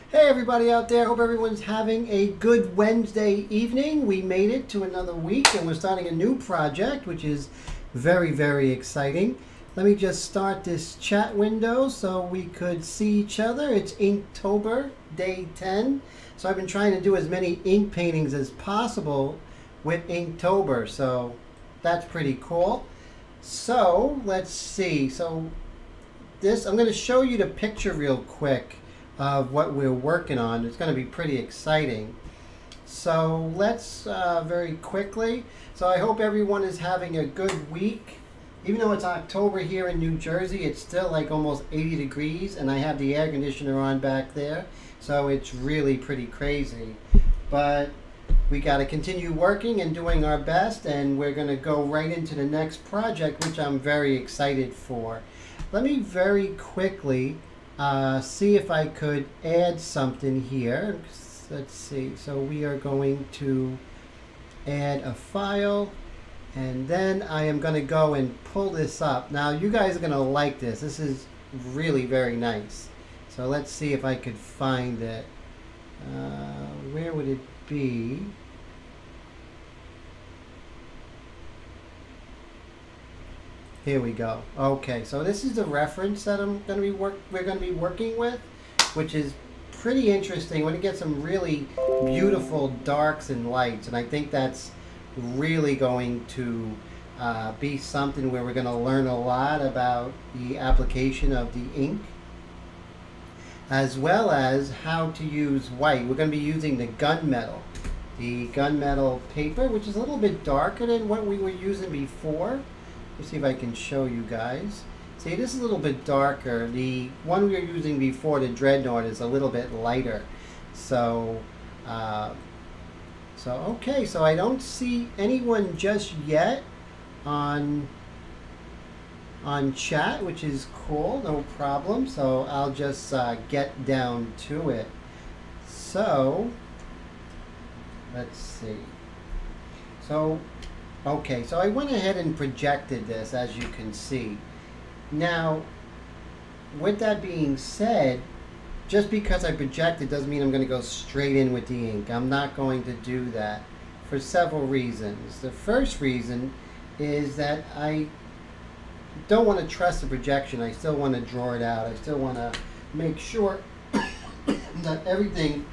Hey everybody out there, hope everyone's having a good Wednesday evening. We made it to another week and we're starting a new project, which is very exciting. Let me just start this chat window so we could see each other. It's Inktober, day 10. So I've been trying to do as many ink paintings as possible with Inktober, so that's pretty cool. So let's see. So I'm going to show you the picture real quick of what we're working on. It's going to be pretty exciting. So let's very quickly. So I hope everyone is having a good week. Even though it's October here in New Jersey, it's still like almost 80 degrees and I have the air conditioner on back there. So it's really pretty crazy. But we got to continue working and doing our best, and we're going to go right into the next project, which I'm very excited for. Let me very quickly see if I could add something here. Let's see. So we are going to add a file, and then I am going to go and pull this up. Now you guys are going to like this. This is really very nice. So let's see if I could find it. Where would it be? Here we go. Okay, so this is the reference that we're going to be working with, which is pretty interesting. When it gets some really beautiful darks and lights, and I think that's really going to be something where we're going to learn a lot about the application of the ink, as well as how to use white. We're going to be using the gunmetal paper, which is a little bit darker than what we were using before. Let's see if I can show you guys. See, this is a little bit darker. The one we were using before, the Dreadnought, is a little bit lighter. So, okay. So I don't see anyone just yet on chat, which is cool. No problem. So I'll just get down to it. So let's see. So. Okay, so I went ahead and projected this, as you can see. Now, with that being said, just because I projected doesn't mean I'm going to go straight in with the ink. I'm not going to do that for several reasons. The first reason is that I don't want to trust the projection. I still want to draw it out. I still want to make sure that everything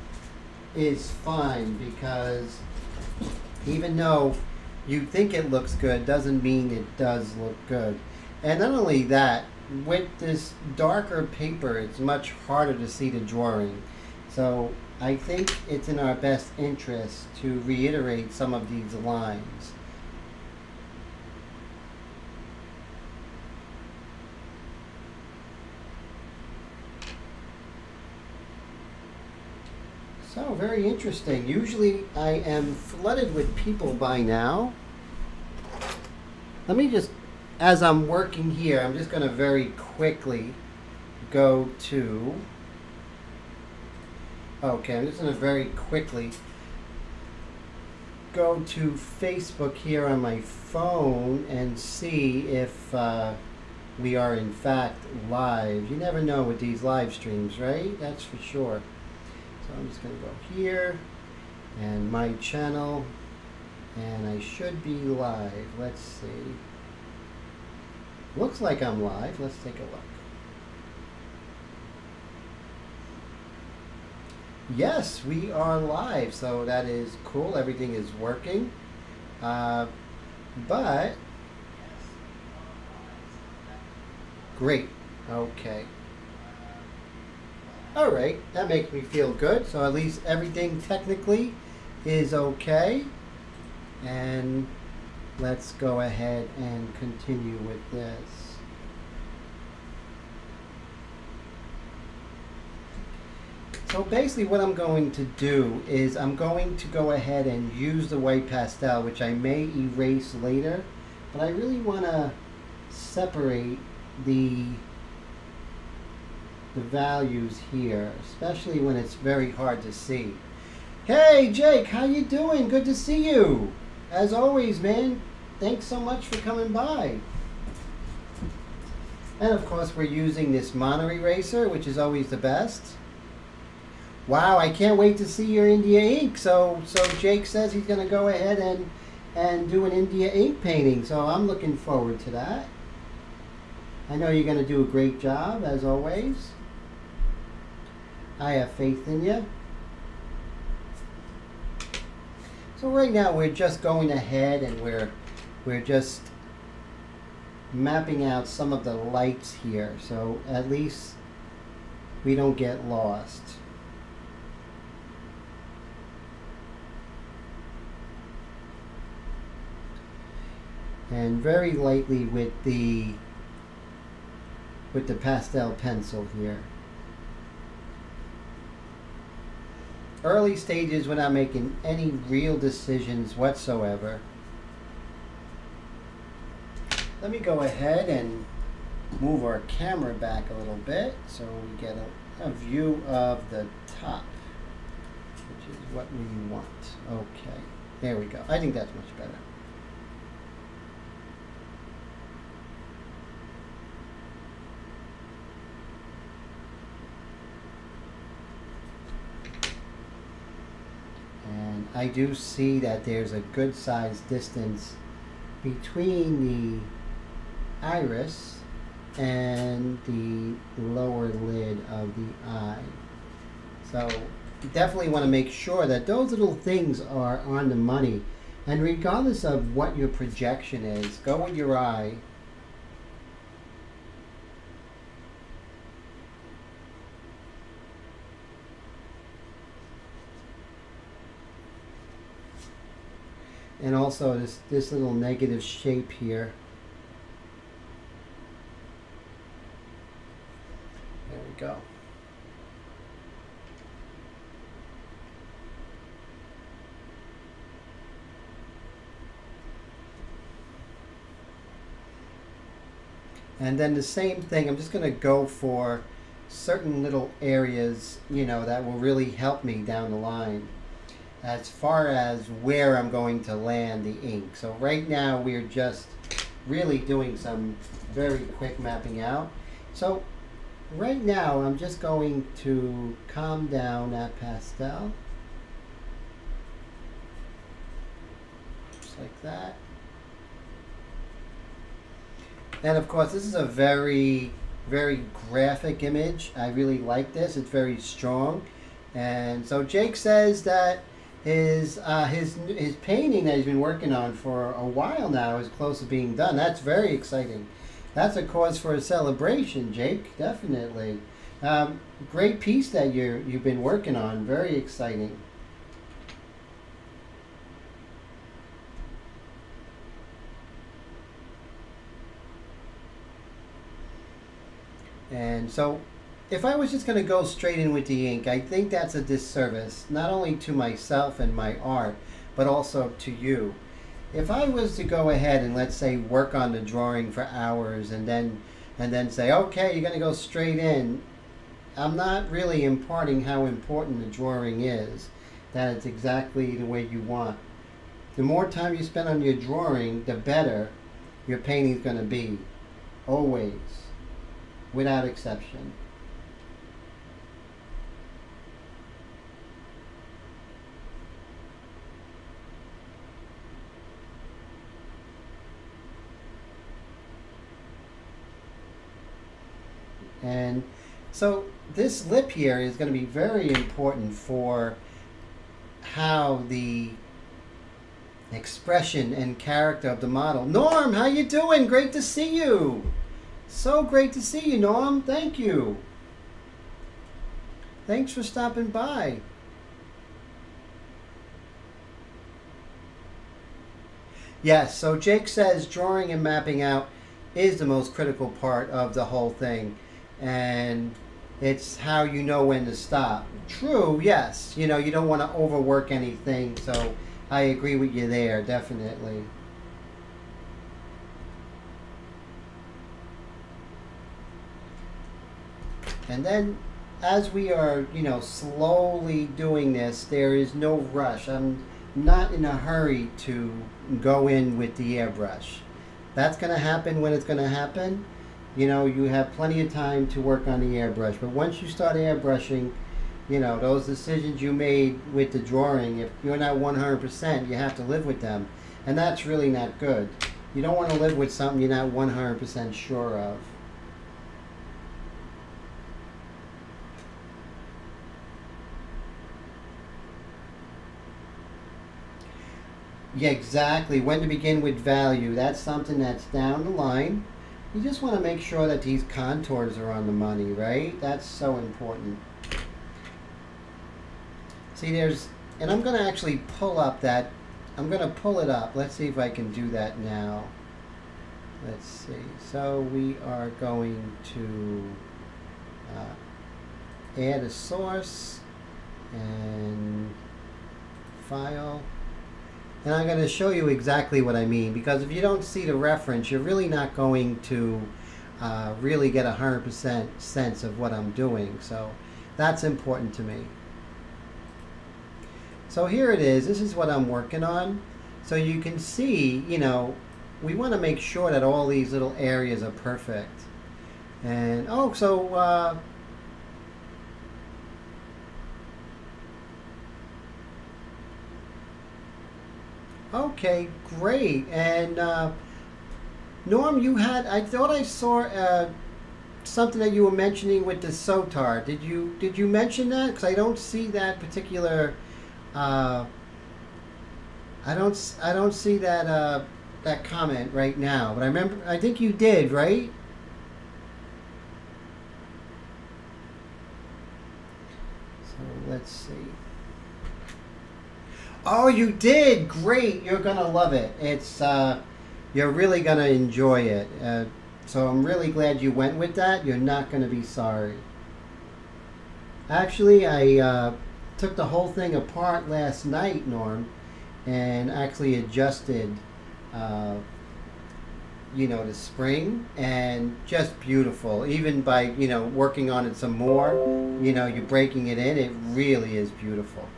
is fine, because even though you think it looks good doesn't mean it does look good. And not only that, with this darker paper, it's much harder to see the drawing. So I think it's in our best interest to reiterate some of these lines. So, very interesting. Usually I am flooded with people by now. Let me just, as I'm working here, I'm just going to very quickly go to, okay, I'm just going to very quickly go to Facebook here on my phone and see if we are in fact live. You never know with these live streams, right? That's for sure. So I'm just going to go here and my channel, and I should be live. Let's see. Looks like I'm live. Let's take a look. Yes, we are live, so that is cool. Everything is working. But great. Okay. All right, that makes me feel good. So at least everything technically is okay. And let's go ahead and continue with this. So basically what I'm going to do is I'm going to go ahead and use the white pastel, which I may erase later, but I really want to separate the values here, especially when it's very hard to see. Hey Jake, how you doing? Good to see you. As always, man, thanks so much for coming by. And of course we're using this mono eraser, which is always the best. Wow, I can't wait to see your India ink. So Jake says he's going to go ahead and do an India ink painting. So I'm looking forward to that. I know you're going to do a great job, as always. I have faith in you. So right now we're just going ahead and we're just mapping out some of the lights here, so at least we don't get lost. And very lightly with the pastel pencil here. Early stages, we're not making any real decisions whatsoever. Let me go ahead and move our camera back a little bit so we get a view of the top, which is what we want. Okay, there we go. I think that's much better. And I do see that there's a good sized distance between the iris and the lower lid of the eye. So you definitely want to make sure that those little things are on the money. And regardless of what your projection is, go with your eye. And also this little negative shape here. There we go. And then the same thing, I'm just going to go for certain little areas, you know, that will really help me down the line as far as where I'm going to land the ink. So right now we're just really doing some very quick mapping out. So right now I'm just going to calm down that pastel. Just like that. And of course this is a very, very graphic image. I really like this. It's very strong. And so Jake says that his painting that he's been working on for a while now is close to being done. That's very exciting. That's a cause for a celebration, Jake. Definitely. Great piece that you've been working on. Very exciting. And so if I was just going to go straight in with the ink, I think that's a disservice, not only to myself and my art, but also to you. If I was to go ahead and, let's say, work on the drawing for hours and then say, okay, you're going to go straight in, I'm not really imparting how important the drawing is, that it's exactly the way you want. The more time you spend on your drawing, the better your painting is going to be, always, without exception. And so this lip here is going to be very important for how the expression and character of the model. Norm, how you doing? Great to see you. So great to see you, Norm. Thank you. Thanks for stopping by. Yes, so Jake says drawing and mapping out is the most critical part of the whole thing. And it's how you know when to stop. True, yes. You know, you don't want to overwork anything, so I agree with you there, definitely. And then as we are, you know, slowly doing this, there is no rush. I'm not in a hurry to go in with the airbrush. That's going to happen when it's going to happen. You know, you have plenty of time to work on the airbrush, but once you start airbrushing, You know, those decisions you made with the drawing, if you're not 100%, you have to live with them. And that's really not good. You don't want to live with something you're not 100% sure of. Yeah, exactly. When to begin with value. That's something that's down the line. You just want to make sure that these contours are on the money, right? That's so important. See, there's, and I'm going to actually pull up that, I'm going to pull it up. Let's see if I can do that now. Let's see. So we are going to add a source and file. And I'm going to show you exactly what I mean, because if you don't see the reference, you're really not going to really get 100% sense of what I'm doing. So that's important to me. So here it is. This is what I'm working on. So you can see, you know, we want to make sure that all these little areas are perfect. And oh, so okay, great. And Norm, you had, I thought I saw something that you were mentioning with the Sotar. Did you mention that? Because I don't see that particular. I don't see that that comment right now. But I remember. I think you did, right? So let's see. Oh, you did! Great! You're gonna love it. It's you're really gonna enjoy it. So I'm really glad you went with that. You're not gonna be sorry. Actually, I took the whole thing apart last night, Norm, and actually adjusted, you know, the spring, and just beautiful. Even by, you know, working on it some more, you know, you're breaking it in. It really is beautiful.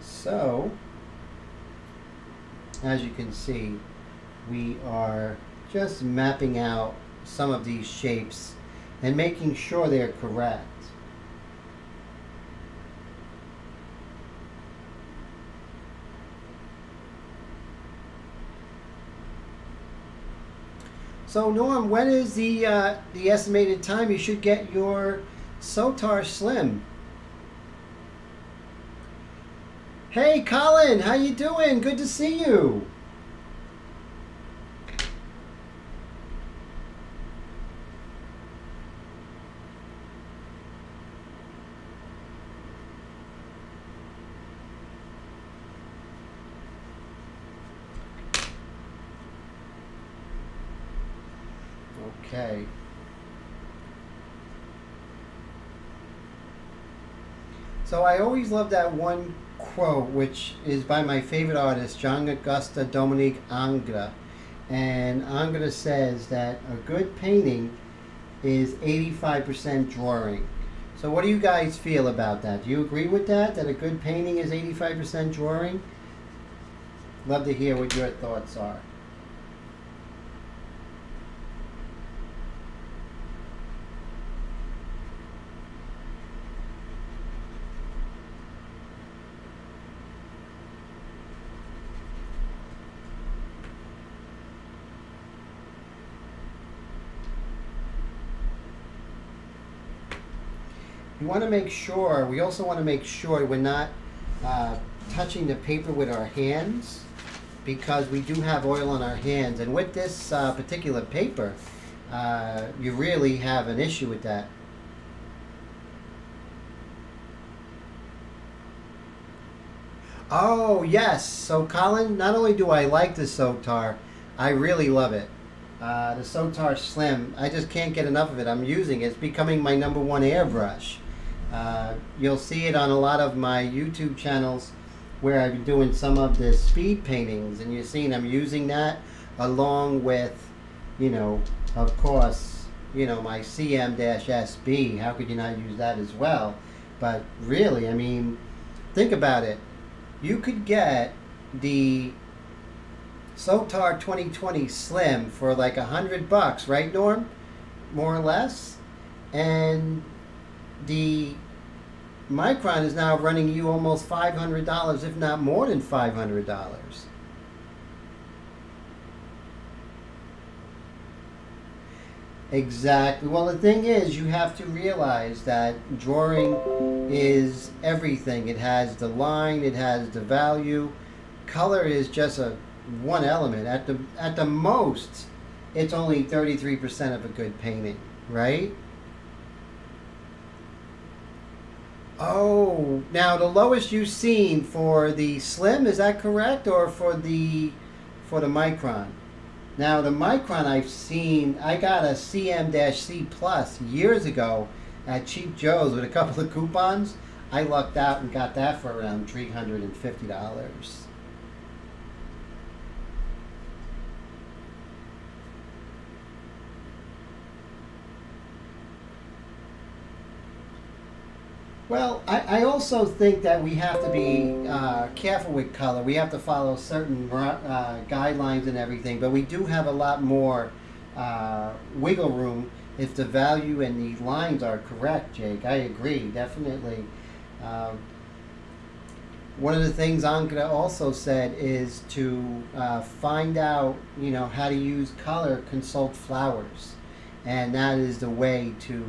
So, as you can see, we are just mapping out some of these shapes and making sure they're correct. So Norm, when is the estimated time you should get your Sotar Slim? Hey Colin, how you doing? Good to see you. Okay. So I always love that one quote, which is by my favorite artist, John Augusta Dominique Ingres. And Ingres says that a good painting is 85% drawing. So what do you guys feel about that? Do you agree with that, that a good painting is 85% drawing? Love to hear what your thoughts are. You want to make sure, we also want to make sure we're not touching the paper with our hands, because we do have oil on our hands. And with this particular paper, you really have an issue with that. Oh, yes. So, Colin, not only do I like the Sotar, I really love it. The Sotar Slim, I just can't get enough of it. I'm using it. It's becoming my #1 airbrush. You'll see it on a lot of my YouTube channels where I've been doing some of the speed paintings, and you're seeing I'm using that along with, you know, of course, you know, my CM-SB. How could you not use that as well? But really, I mean, think about it. You could get the Sotar 2020 Slim for like $100, right, Norm? More or less. And the Micron is now running you almost $500, if not more than $500. Exactly. Well, the thing is, you have to realize that drawing is everything. It has the line, it has the value. Color is just one element. At the most, it's only 33% of a good painting, right? Oh, now the lowest you've seen for the Slim, is that correct, or for the Micron? Now the Micron I've seen, I got a CM-C Plus years ago at Cheap Joe's with a couple of coupons. I lucked out and got that for around $350. Well, I also think that we have to be careful with color. We have to follow certain guidelines and everything, but we do have a lot more wiggle room if the value and the lines are correct, Jake. I agree, definitely. One of the things Ankita also said is to find out, you know, how to use color, consult flowers. And that is the way to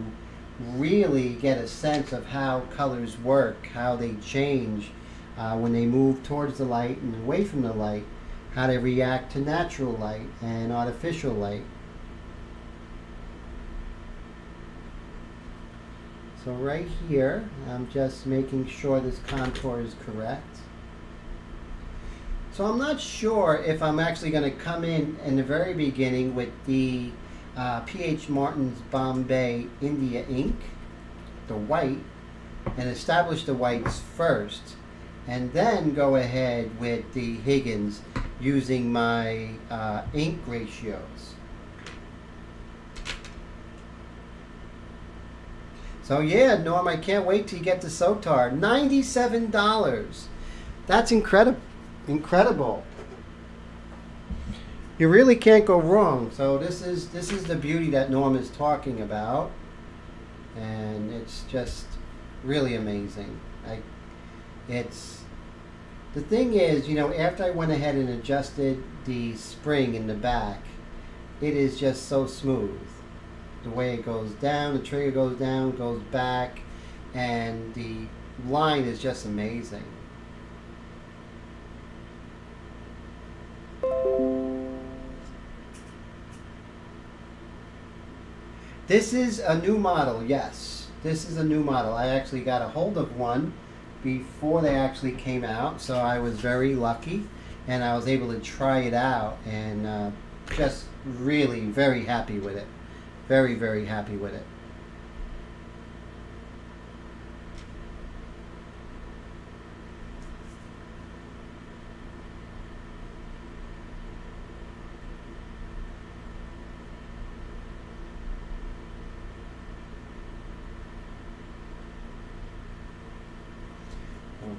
really get a sense of how colors work, how they change when they move towards the light and away from the light, how they react to natural light and artificial light. So right here, I'm just making sure this contour is correct. So I'm not sure if I'm actually going to come in the very beginning with the P.H. Martin's Bombay India Ink, the white, and establish the whites first, and then go ahead with the Higgins using my ink ratios. So yeah, Norm, I can't wait till you get the Sotar. $97. That's incredible. You really can't go wrong. So this is the beauty that Norm is talking about, and it's just really amazing. The thing is, you know, after I went ahead and adjusted the spring in the back, it is just so smooth. The way it goes down, the trigger goes down, goes back, and the line is just amazing. This is a new model, yes. This is a new model. I actually got a hold of one before they actually came out, so I was very lucky, and I was able to try it out, and just really very happy with it. Very, very happy with it.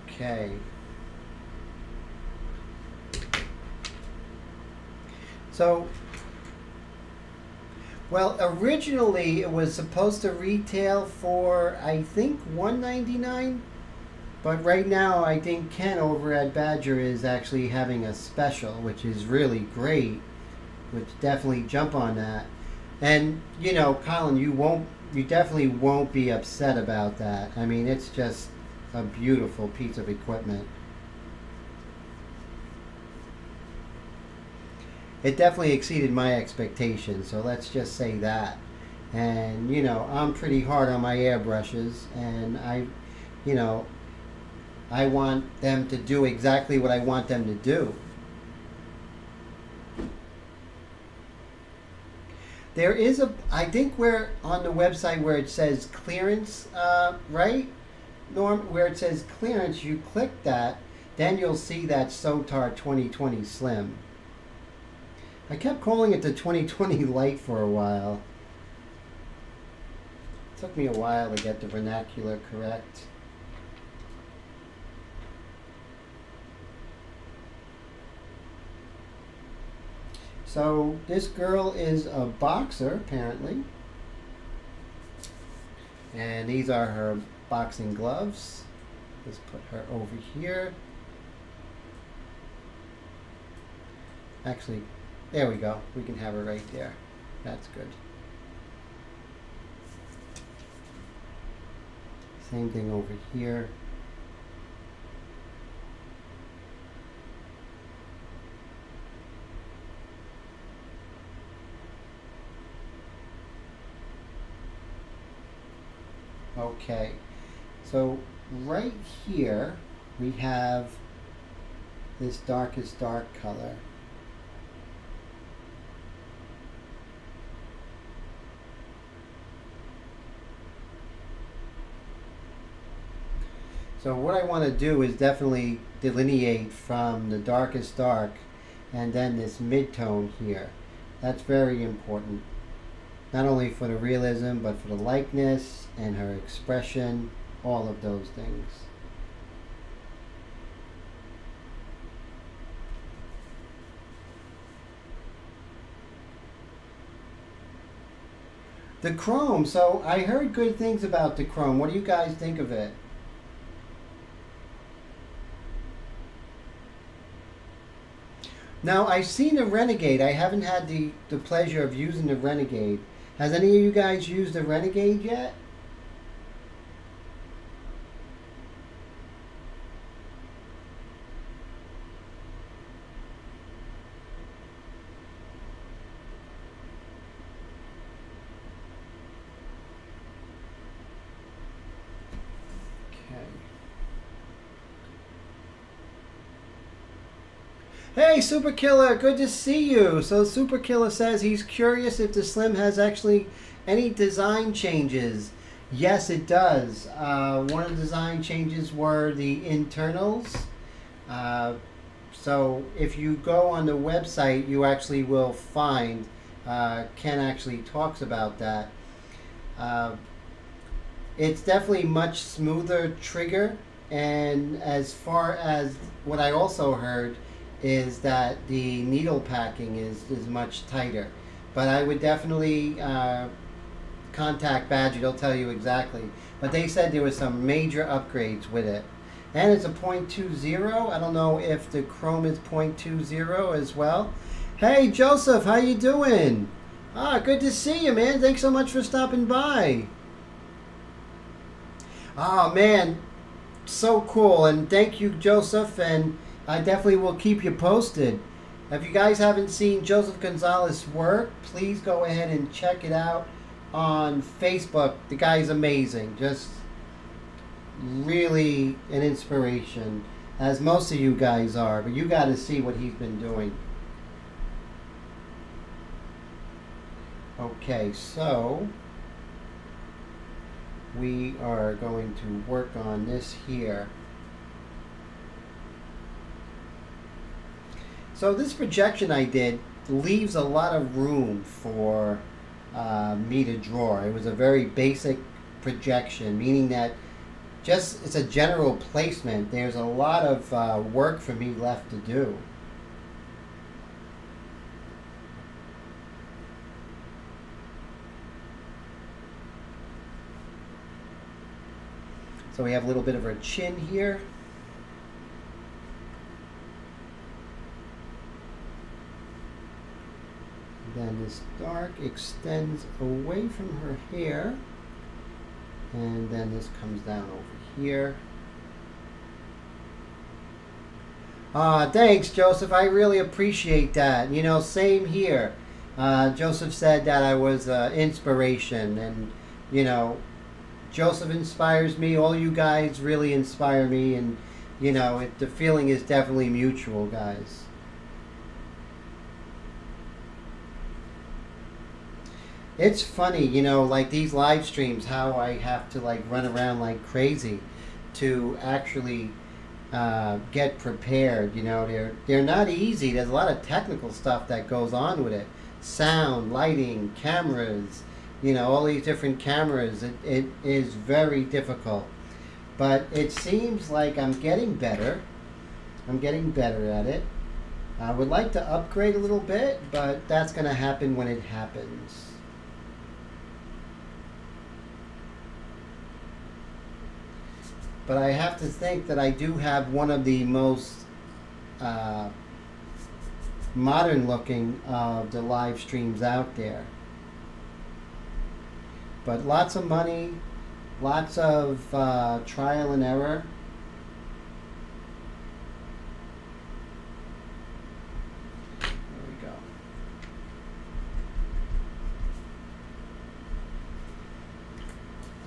Okay. So, well, originally it was supposed to retail for, I think, $199, but right now I think Ken over at Badger is actually having a special, which is really great, which definitely jump on that. And, you know, Colin, you definitely won't be upset about that. I mean, it's just a beautiful piece of equipment. It definitely exceeded my expectations, so let's just say that. And, you know, I'm pretty hard on my airbrushes, and you know, I want them to do exactly what I want them to do. There is a, I think where on the website where it says clearance, right? Norm, where it says clearance, you click that, then you'll see that Sotar 2020 Slim. I kept calling it the 2020 Lite for a while. It took me a while to get the vernacular correct. So this girl is a boxer, apparently. And these are her boxing gloves. Let's put her over here. Actually, there we go. We can have her right there. That's good. Same thing over here. Okay, so right here we have this darkest dark color. So what I want to do is definitely delineate from the darkest dark and then this mid-tone here. That's very important. Not only for the realism, but for the likeness and her expression, all of those things. The chrome, so I heard good things about the chrome. What do you guys think of it? Now, I've seen the Renegade. I haven't had the pleasure of using the Renegade. Has any of you guys used the Renegade yet? Hey, Super Killer, good to see you. So Super Killer says he's curious if the Slim has actually any design changes. Yes, it does. One of the design changes were the internals. So if you go on the website, you actually will find, Ken actually talks about that. It's definitely much smoother trigger, and as far as what I also heard is that the needle packing is much tighter. But I would definitely contact Badger, they'll tell you exactly. But they said there was some major upgrades with it. And it's a 0.20. I don't know if the Chrome is 0.20 as well. Hey Joseph, how you doing? Ah, good to see you, man. Thanks so much for stopping by. Oh man, so cool. And thank you, Joseph, and I definitely will keep you posted. If you guys haven't seen Joseph Gonzalez's work, please go ahead and check it out on Facebook. The guy's amazing. Just really an inspiration, as most of you guys are. But you got to see what he's been doing. Okay, so we are going to work on this here. So this projection I did leaves a lot of room for me to draw. It was a very basic projection, meaning that just it's a general placement. There's a lot of work for me left to do. So we have a little bit of her chin here. Then this dark extends away from her hair, and then this comes down over here. Thanks, Joseph. I really appreciate that. You know, same here. Joseph said that I was inspiration, and you know, Joseph inspires me. All you guys really inspire me, and you know, the feeling is definitely mutual, guys. It's funny, you know, like these live streams, how I have to like run around like crazy to actually get prepared. You know, they're not easy. There's a lot of technical stuff that goes on with it. Sound, lighting, cameras, you know, all these different cameras. It is very difficult. But it seems like I'm getting better. I'm getting better at it. I would like to upgrade a little bit, but that's going to happen when it happens. But I have to think that I do have one of the most modern looking of the live streams out there. But lots of money, lots of trial and error. There we go.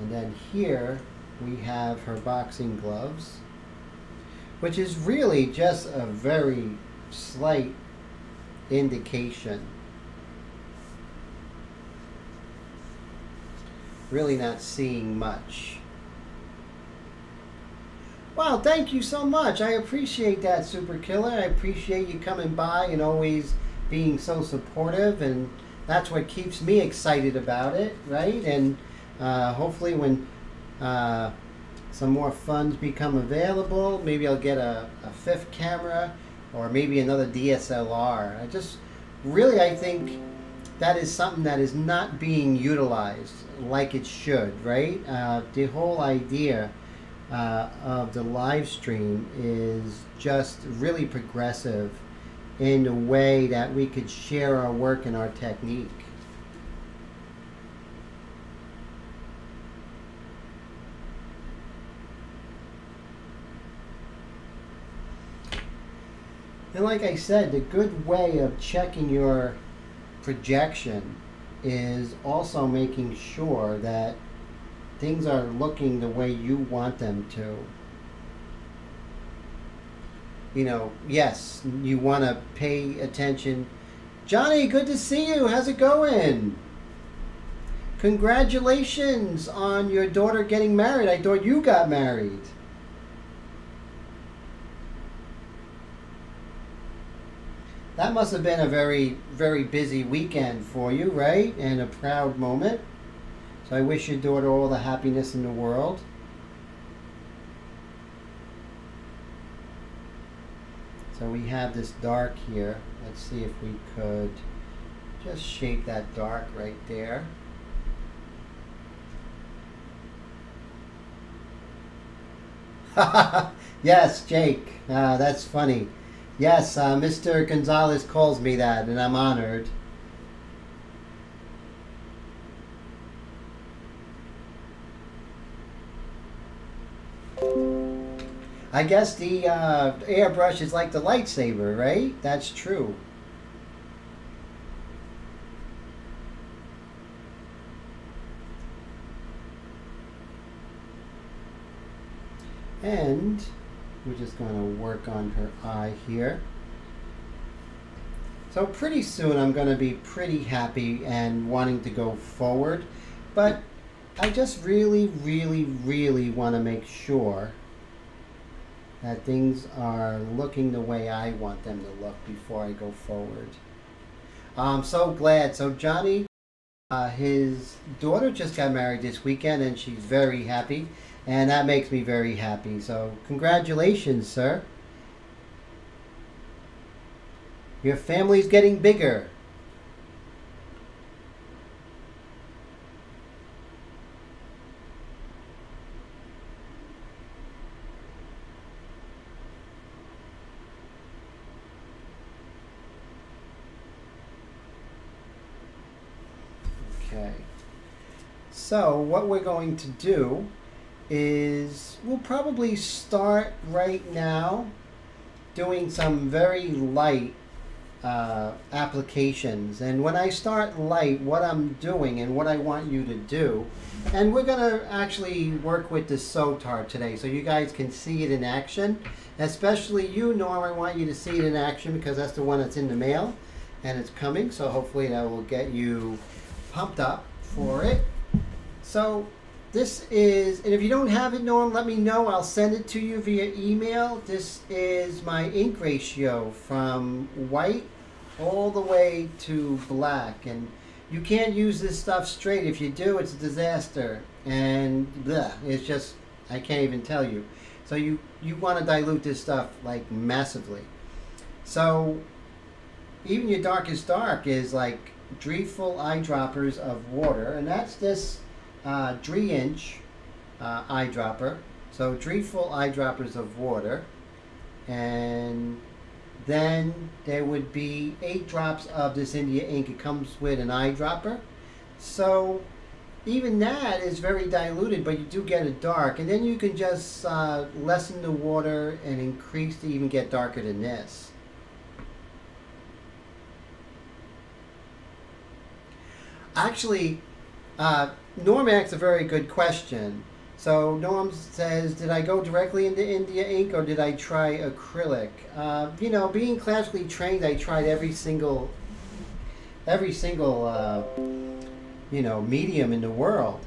And then here we have her boxing gloves, which is really just a very slight indication. Really not seeing much. Wow, thank you so much. I appreciate that, Super Killer. I appreciate you coming by and always being so supportive, and that's what keeps me excited about it, right? And hopefully when some more funds become available, maybe I'll get a fifth camera or maybe another DSLR. I think that is something that is not being utilized like it should, right? The whole idea of the live stream is just really progressive in the way that we could share our work and our technique. And like I said, the good way of checking your projection is also making sure that things are looking the way you want them to. You know, yes, you want to pay attention. Johnny, good to see you. How's it going? Congratulations on your daughter getting married. I thought you got married. That must have been a very, very busy weekend for you, right? And a proud moment. So I wish your daughter all the happiness in the world. So we have this dark here. Let's see if we could just shape that dark right there. Yes, Jake. That's funny. Yes, Mr. Gonzalez calls me that, and I'm honored. I guess the airbrush is like the lightsaber, right? That's true. And we're just going to work on her eye here. So pretty soon I'm going to be pretty happy and wanting to go forward. But I just really, really, really want to make sure that things are looking the way I want them to look before I go forward. I'm so glad. So Johnny, his daughter just got married this weekend and she's very happy. And that makes me very happy. So congratulations, sir. Your family's getting bigger. Okay. So what we're going to do is we'll probably start right now doing some very light applications. And when I start light, what I'm doing and what I want you to do, and we're going to actually work with the Sotar today so you guys can see it in action. Especially you, Norm, I want you to see it in action because that's the one that's in the mail and it's coming. So hopefully that will get you pumped up for it. So this is, and if you don't have it, Norm, let me know. I'll send it to you via email. This is my ink ratio from white all the way to black. And you can't use this stuff straight. If you do, it's a disaster. And bleh, it's just, I can't even tell you. So you want to dilute this stuff like massively. So even your darkest dark is like 3 full eyedroppers of water, and that's this 3-inch eyedropper. So 3 full eyedroppers of water, and then there would be 8 drops of this India ink. It comes with an eyedropper. So even that is very diluted, but you do get it dark. And then you can just lessen the water and increase to even get darker than this. Actually, Norm asked a very good question. So Norm says, did I go directly into India ink or did I try acrylic? You know, being classically trained, I tried every single you know, medium in the world.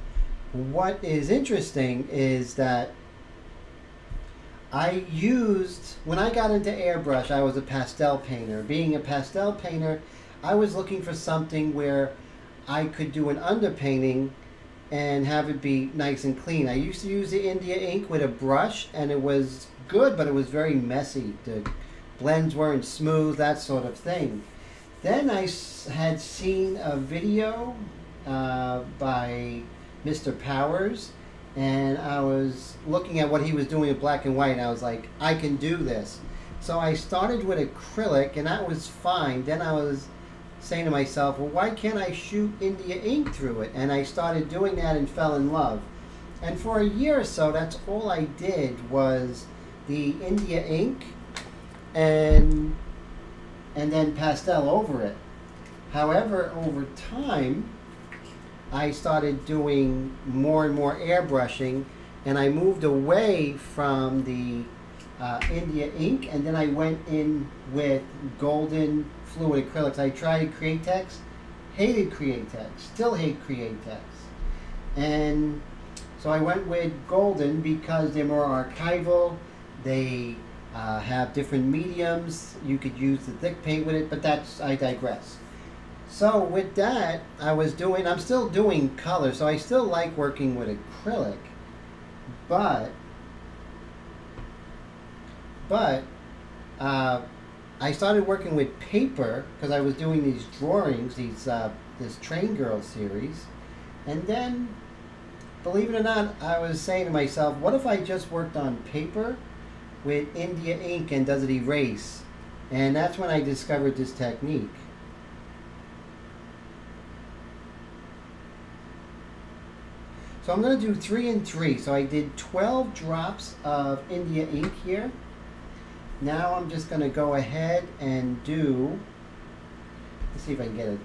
What is interesting is that I used, when I got into airbrush, I was a pastel painter. Being a pastel painter, I was looking for something where I could do an underpainting and have it be nice and clean. I used to use the India ink with a brush, and it was good, but it was very messy. The blends weren't smooth, that sort of thing. Then I had seen a video by Mr. Powers, and I was looking at what he was doing with black and white, and I was like, I can do this. So I started with acrylic, and that was fine. Then I was saying to myself, well, why can't I shoot India ink through it? And I started doing that and fell in love. And for a year or so, that's all I did was the India ink and then pastel over it. However, over time, I started doing more and more airbrushing, and I moved away from the India ink, and then I went in with golden fluid acrylics. I tried Createx, hated Createx, still hate Createx. And so I went with golden because they're more archival, they have different mediums, you could use the thick paint with it, but that's, I digress. So with that, I'm still doing color, so I still like working with acrylic, but I started working with paper because I was doing these drawings, this Train Girl series, and then, believe it or not, I was saying to myself, what if I just worked on paper with India ink and does it erase? And that's when I discovered this technique. So I'm going to do 3 and 3. So I did 12 drops of India ink here. Now I'm just going to go ahead and do, let's see if I can get a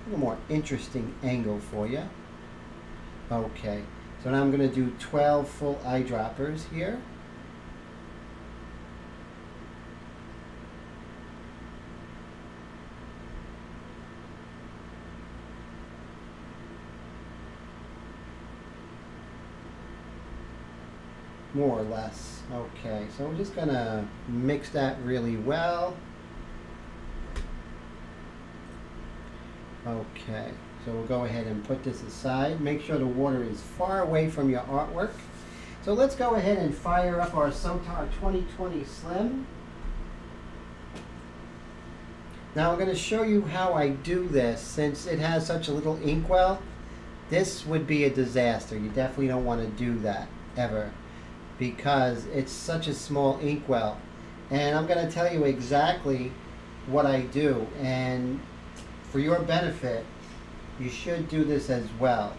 little more interesting angle for you. Okay, so now I'm going to do 12 full eyedroppers here. More or less. Okay, so we're just gonna mix that really well. Okay, so we'll go ahead and put this aside. Make sure the water is far away from your artwork. So let's go ahead and fire up our Sotar 2020 Slim. Now I'm going to show you how I do this. Since it has such a little inkwell, this would be a disaster. You definitely don't want to do that ever, because it's such a small inkwell. And I'm going to tell you exactly what I do, and for your benefit you should do this as well.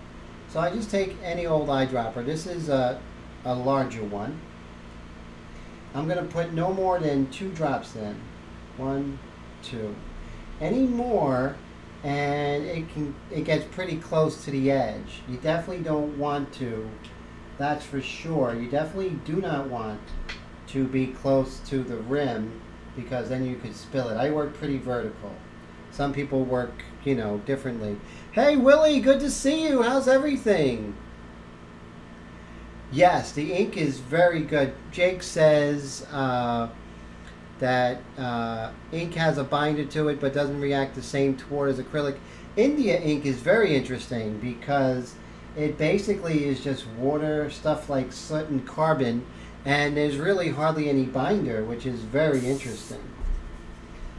So I just take any old eyedropper. This is a larger one. I'm going to put no more than 2 drops in. 1, 2. Any more and it gets pretty close to the edge. You definitely don't want to. That's for sure. You definitely do not want to be close to the rim, because then you could spill it. I work pretty vertical. Some people work, you know, differently. Hey, Willie, good to see you. How's everything? Yes, the ink is very good. Jake says that ink has a binder to it but doesn't react the same to water as acrylic. India ink is very interesting because it basically is just water, stuff like soot and carbon, and there's really hardly any binder, which is very interesting.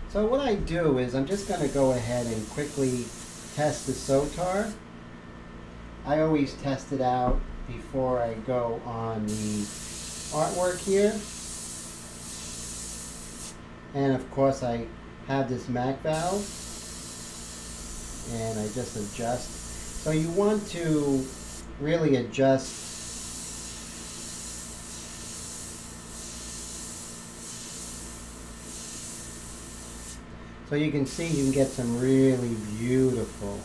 So what I do is I'm just going to go ahead and quickly test the Sotar. I always test it out before I go on the artwork here. And of course I have this MAC valve and I just adjust. So you want to really adjust so you can see you can get some really beautiful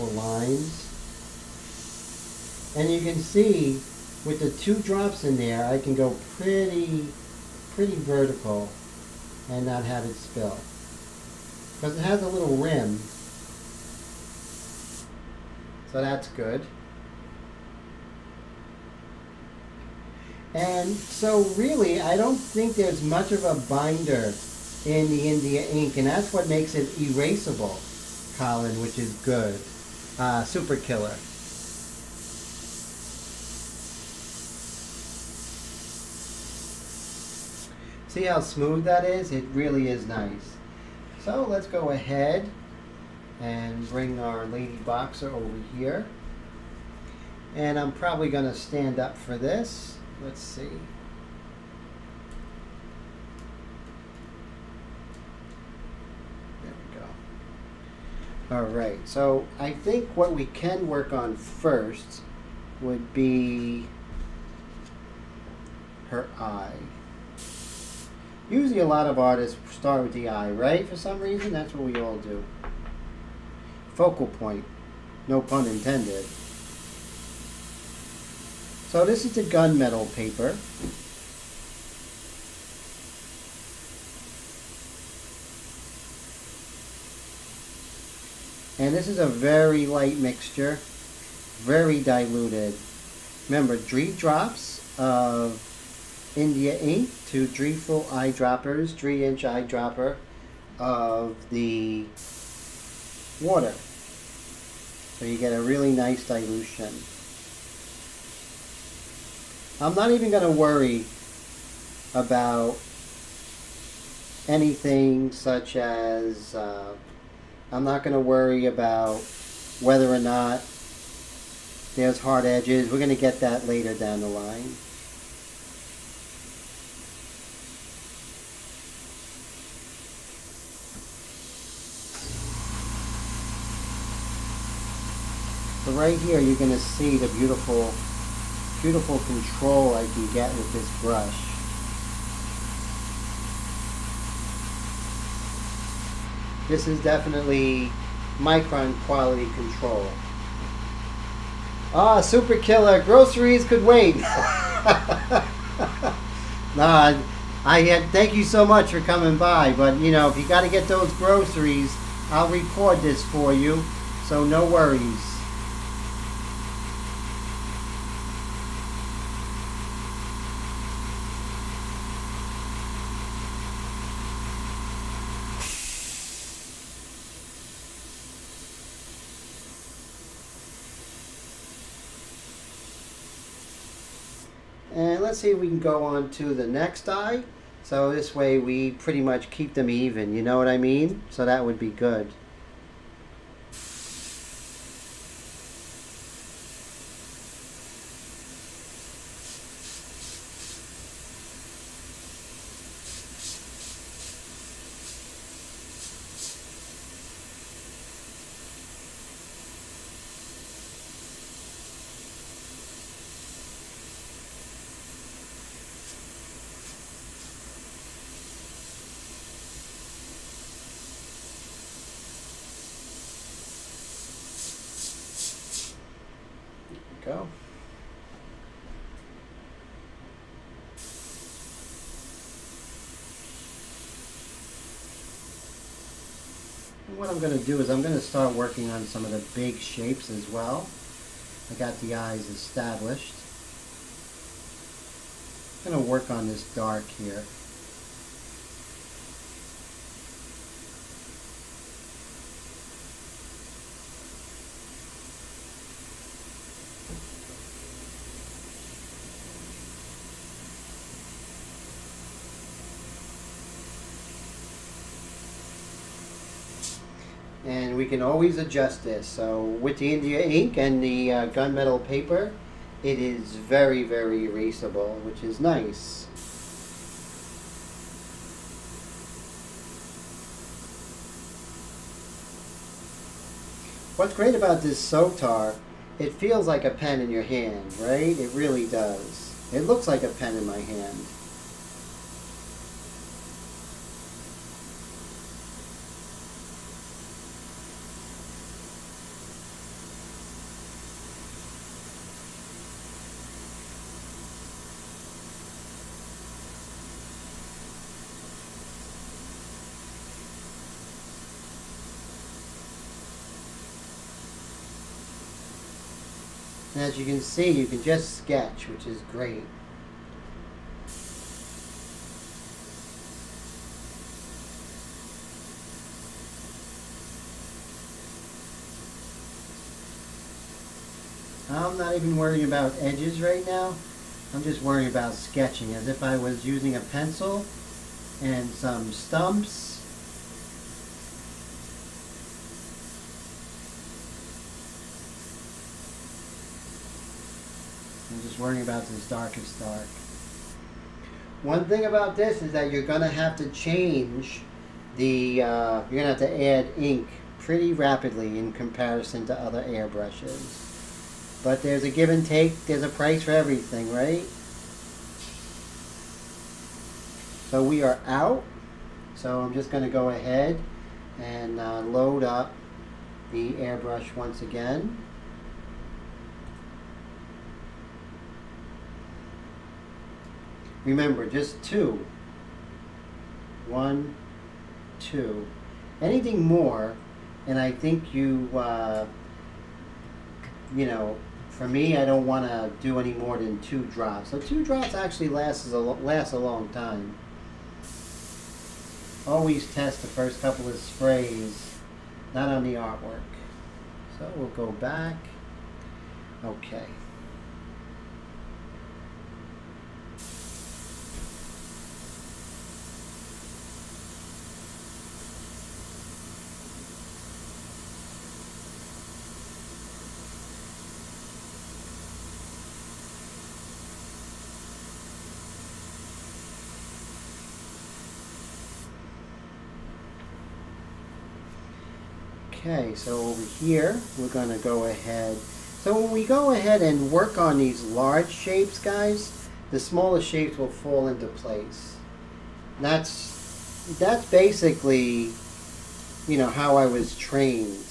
lines. And you can see with the 2 drops in there, I can go pretty vertical and not have it spill. Because it has a little rim. So that's good. And so really, I don't think there's much of a binder in the India ink, and that's what makes it erasable, Colin, which is good. Super killer. See how smooth that is? It really is nice. So let's go ahead and bring our lady boxer over here. And I'm probably going to stand up for this. Let's see. There we go. All right, so I think what we can work on first would be her eye. Usually a lot of artists start with the eye, right? For some reason, that's what we all do. Focal point, no pun intended. So this is the gunmetal paper. And this is a very light mixture, very diluted. Remember, 3 drops of India ink to 3 full eyedroppers, 3-inch eyedropper of the water. So you get a really nice dilution. I'm not even going to worry about anything such as, I'm not going to worry about whether or not there's hard edges. We're going to get that later down the line. So right here you're going to see the beautiful control I can get with this brush. This is definitely micron quality control. Ah, super killer. Groceries could wait. Nah, thank you so much for coming by, but you know, if you got to get those groceries, I'll record this for you, so no worries. And let's see if we can go on to the next eye. So this way we pretty much keep them even, you know what I mean? So that would be good. Go. What I'm going to do is I'm going to start working on some of the big shapes as well. I got the eyes established. I'm going to work on this dark here. And we can always adjust this. So with the India ink and the gunmetal paper, it is very, very erasable, which is nice. What's great about this Sotar, it feels like a pen in your hand, right? It really does. It looks like a pen in my hand. And as you can see, you can just sketch, which is great. I'm not even worrying about edges right now. I'm just worrying about sketching as if I was using a pencil and some stumps. I'm just worrying about this darkest dark. One thing about this is that you're going to have to change the, you're going to have to add ink pretty rapidly in comparison to other airbrushes. But there's a give and take, there's a price for everything, right? So we are out. So I'm just going to go ahead and load up the airbrush once again. Remember, just 2. 1, 2. Anything more, and I think you know, for me, I don't want to do any more than 2 drops. So 2 drops actually lasts a long time. Always test the first couple of sprays, not on the artwork. So we'll go back. Okay. Okay, so over here, we're going to go ahead. So when we go ahead and work on these large shapes, guys, the smaller shapes will fall into place. That's basically, you know, how I was trained,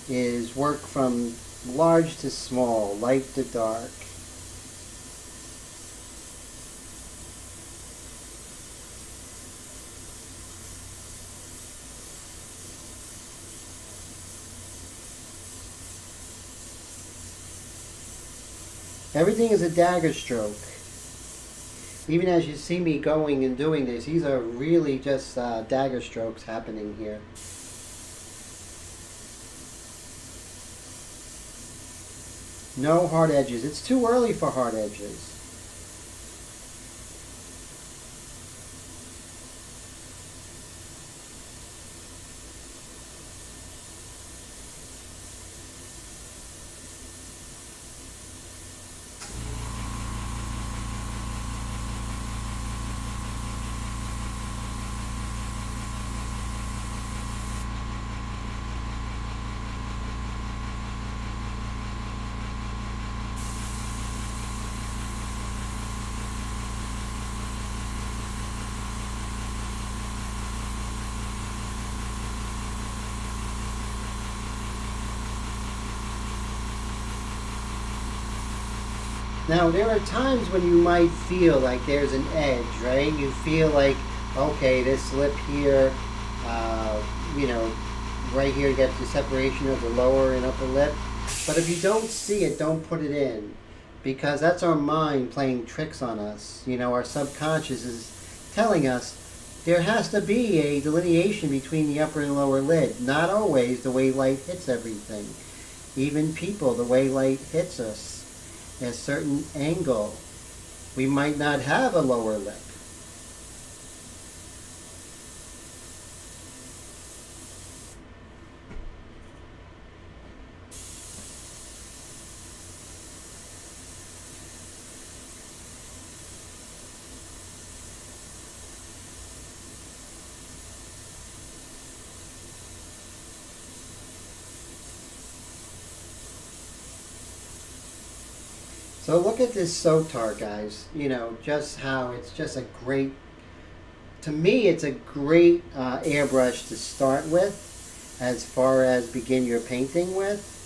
is work from large to small, light to dark. Everything is a dagger stroke. Even as you see me going and doing this, these are really just dagger strokes happening here. No hard edges. It's too early for hard edges. Now, there are times when you might feel like there's an edge, right? You feel like, okay, this lip here, you know, right here you get the separation of the lower and upper lip. But if you don't see it, don't put it in, because that's our mind playing tricks on us. You know, our subconscious is telling us there has to be a delineation between the upper and lower lid. Not always the way light hits everything. Even people, the way light hits us at a certain angle, we might not have a lower lip. So look at this Sotar, guys. You know, just how it's just a great, to me, it's a great airbrush to start with as far as begin your painting with.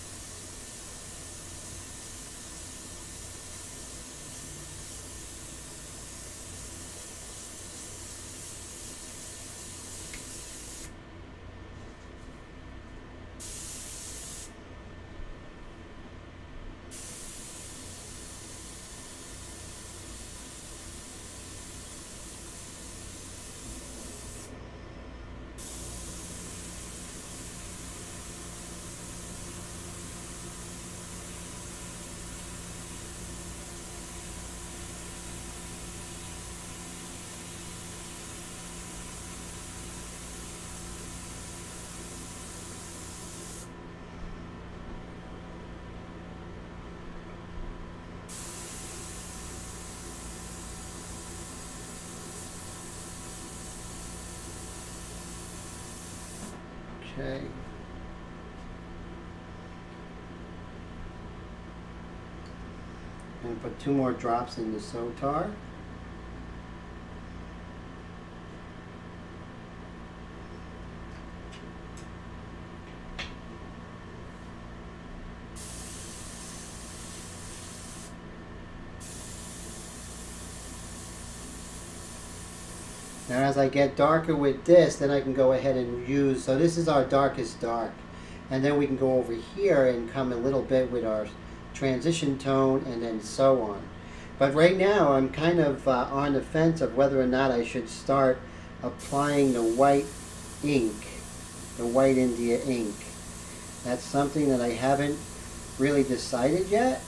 Okay. And put 2 more drops in the Sotar. Now as I get darker with this, then I can go ahead and use, so this is our darkest dark. And then we can go over here and come a little bit with our transition tone and then so on. But right now I'm kind of on the fence of whether or not I should start applying the white ink, the white India ink. That's something that I haven't really decided yet.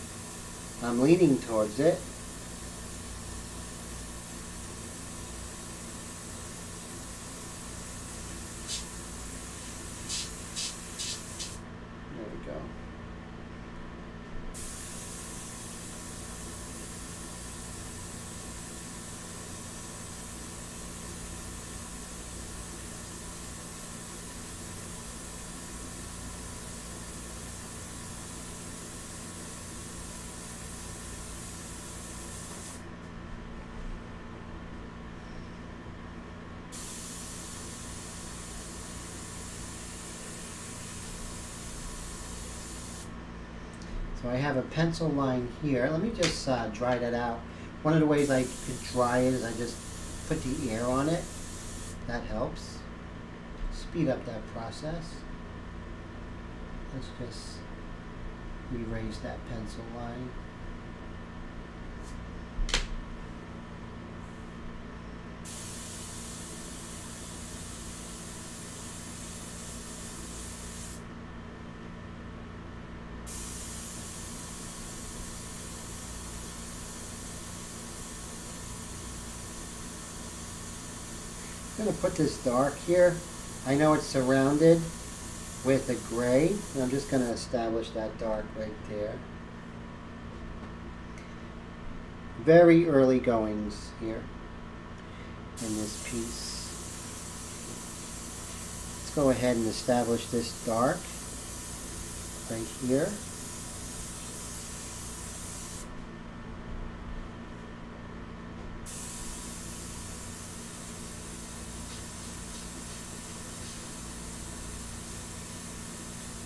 I'm leaning towards it. So I have a pencil line here. Let me just dry that out. One of the ways I could dry it is I just put the air on it. That helps speed up that process. Let's just erase that pencil line. I'm going to put this dark here. I know it's surrounded with a gray, and I'm just going to establish that dark right there. Very early goings here in this piece. Let's go ahead and establish this dark right here.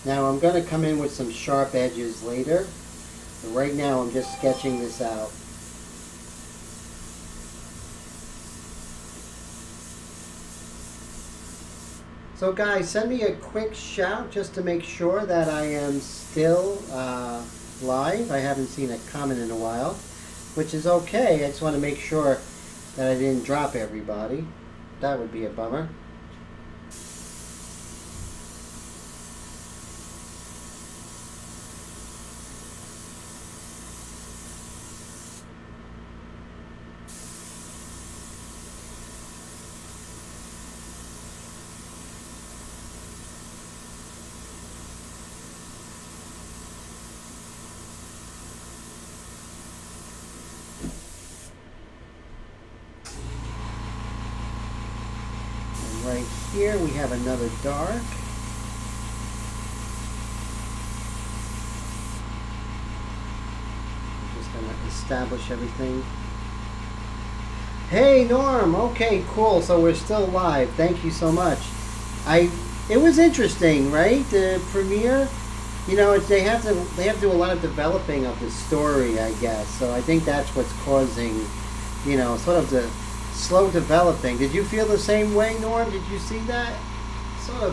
Now I'm going to come in with some sharp edges later, but right now I'm just sketching this out. So guys, send me a quick shout just to make sure that I am still live. I haven't seen a comment in a while, which is okay. I just want to make sure that I didn't drop everybody. That would be a bummer. Right here we have another dark. I'm just going to establish everything. Hey Norm, okay, cool. So we're still live. Thank you so much. It was interesting, right? The premiere, you know, they have to do a lot of developing of the story, I guess. So I think that's what's causing, you know, sort of the slow developing. Did you feel the same way, Norm? Did you see that? Sort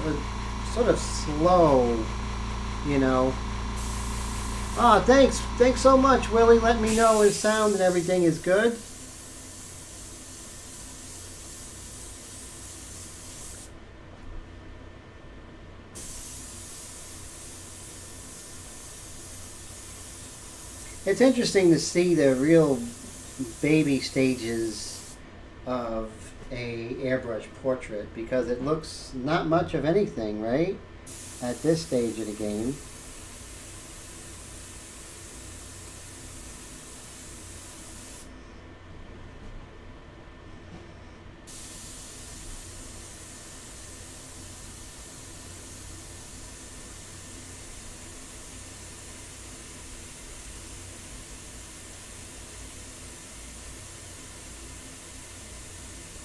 of slow, you know. Ah, thanks so much, Willie. Let me know his sound and everything is good. It's interesting to see the real baby stages of a airbrush portrait because it looks not much of anything, right? At this stage of the game.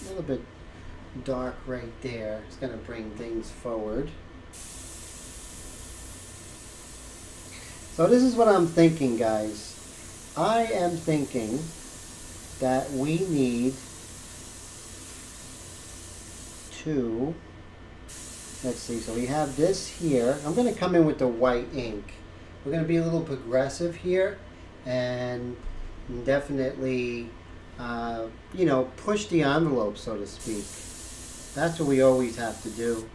A little bit dark right there. It's going to bring things forward. So this is what I'm thinking, guys. I am thinking that we need to, let's see, so we have this here. I'm going to come in with the white ink. We're going to be a little progressive here and definitely you know, push the envelope, so to speak. That's what we always have to do.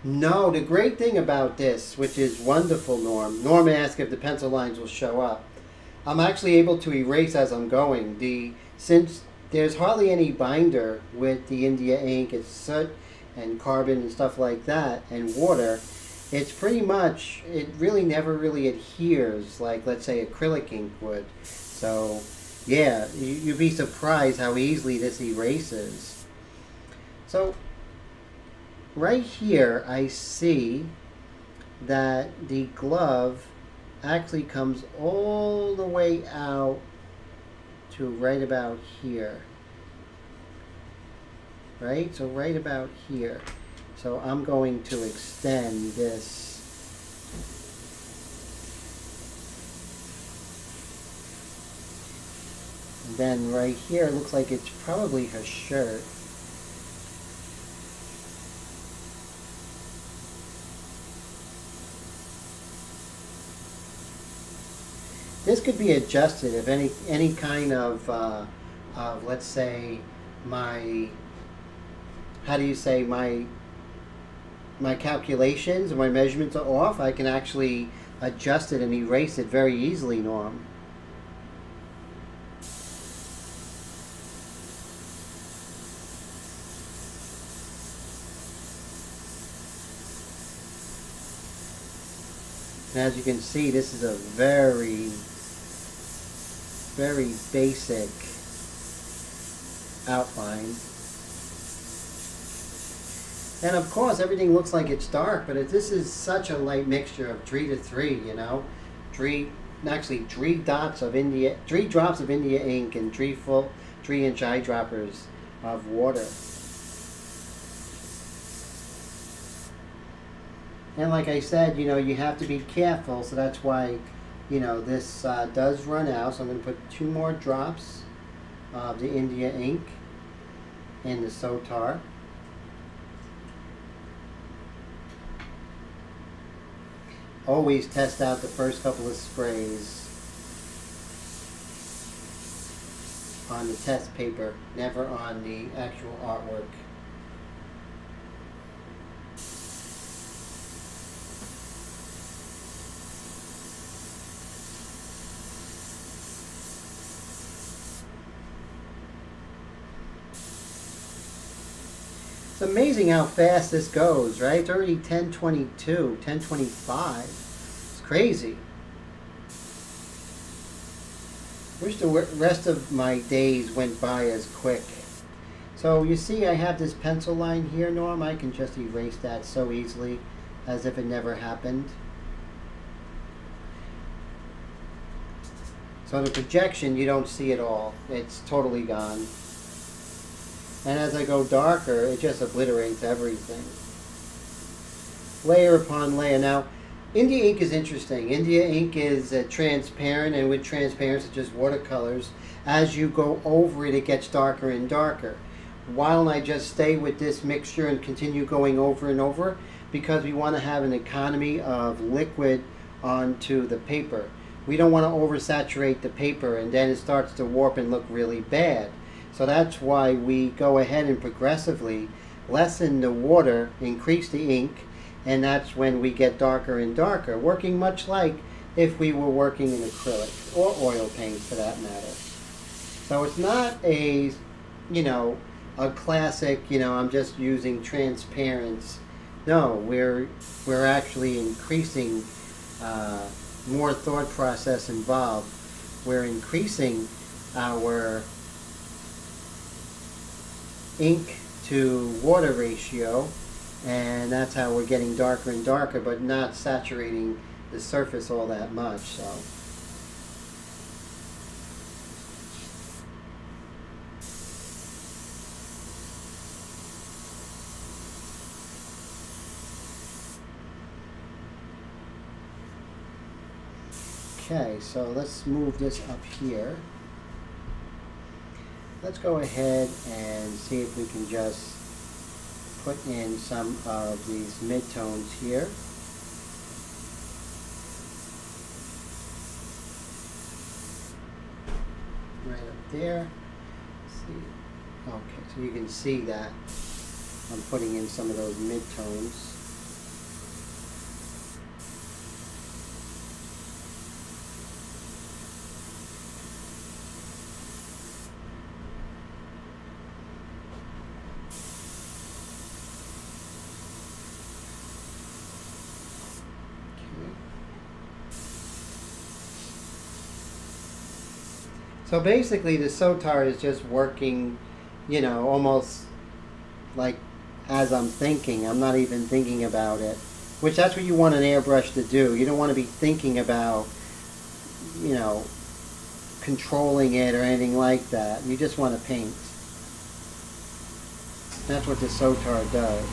No, the great thing about this, which is wonderful, Norm asked if the pencil lines will show up. I'm actually able to erase as I'm going. Since there's hardly any binder with the India ink, it's soot and carbon and stuff like that, and water, it's pretty much, it really never really adheres like, let's say, acrylic ink would. So, yeah, you'd be surprised how easily this erases. So, right here, I see that the glove actually comes all the way out to right about here. Right? So, right about here. So, I'm going to extend this. And then right here, it looks like it's probably her shirt. This could be adjusted if any kind of let's say my, how do you say, my calculations or my measurements are off. I can actually adjust it and erase it very easily, Norm. And as you can see, this is a very, very basic outline. And of course, everything looks like it's dark, but this is such a light mixture of 3 to 3, you know? Three drops of India ink and 3-inch eyedroppers of water. And like I said, you know, you have to be careful, so that's why, you know, this does run out. So I'm going to put 2 more drops of the India ink in the Sotar. always test out the first couple of sprays on the test paper, never on the actual artwork. It's amazing how fast this goes, right? It's already 10:22, 10:25. It's crazy. Wish the rest of my days went by as quick. So you see I have this pencil line here, Norm. I can just erase that so easily as if it never happened. So the projection, you don't see it all. It's totally gone. And as I go darker, it just obliterates everything. Layer upon layer. Now, India ink is interesting. India ink is transparent, and with transparency, it's just watercolors. As you go over it, it gets darker and darker. Why don't I just stay with this mixture and continue going over and over? Because we want to have an economy of liquid onto the paper. We don't want to oversaturate the paper, and then it starts to warp and look really bad. So that's why we go ahead and progressively lessen the water, increase the ink, and that's when we get darker and darker, working much like if we were working in acrylic or oil paint for that matter. So it's not a, a classic, I'm just using transparency. No, we're actually increasing more thought process involved. We're increasing our ink to water ratio, and that's how we're getting darker and darker, but not saturating the surface all that much. So okay, so let's move this up here. Let's go ahead and see if we can just put in some of these midtones here. Right up there. See. Okay, so you can see that I'm putting in some of those midtones. So basically the Sotar is just working, almost like as I'm thinking. I'm not even thinking about it, which that's what you want an airbrush to do. You don't want to be thinking about, controlling it or anything like that. You just want to paint. That's what the Sotar does.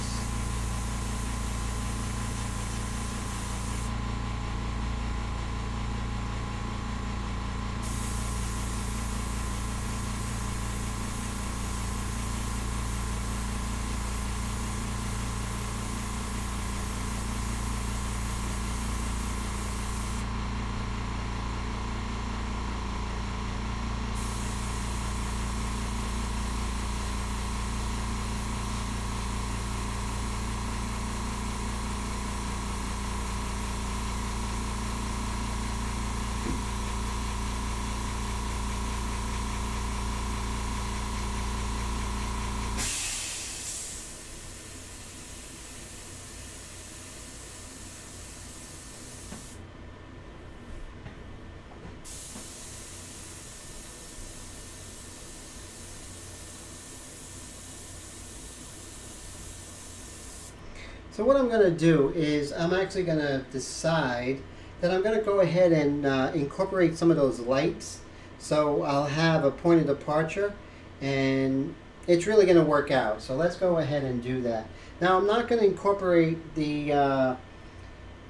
So what I'm going to do is I'm actually going to decide that I'm going to go ahead and incorporate some of those lights. So I'll have a point of departure, and it's really going to work out. So let's go ahead and do that. Now I'm not going to incorporate the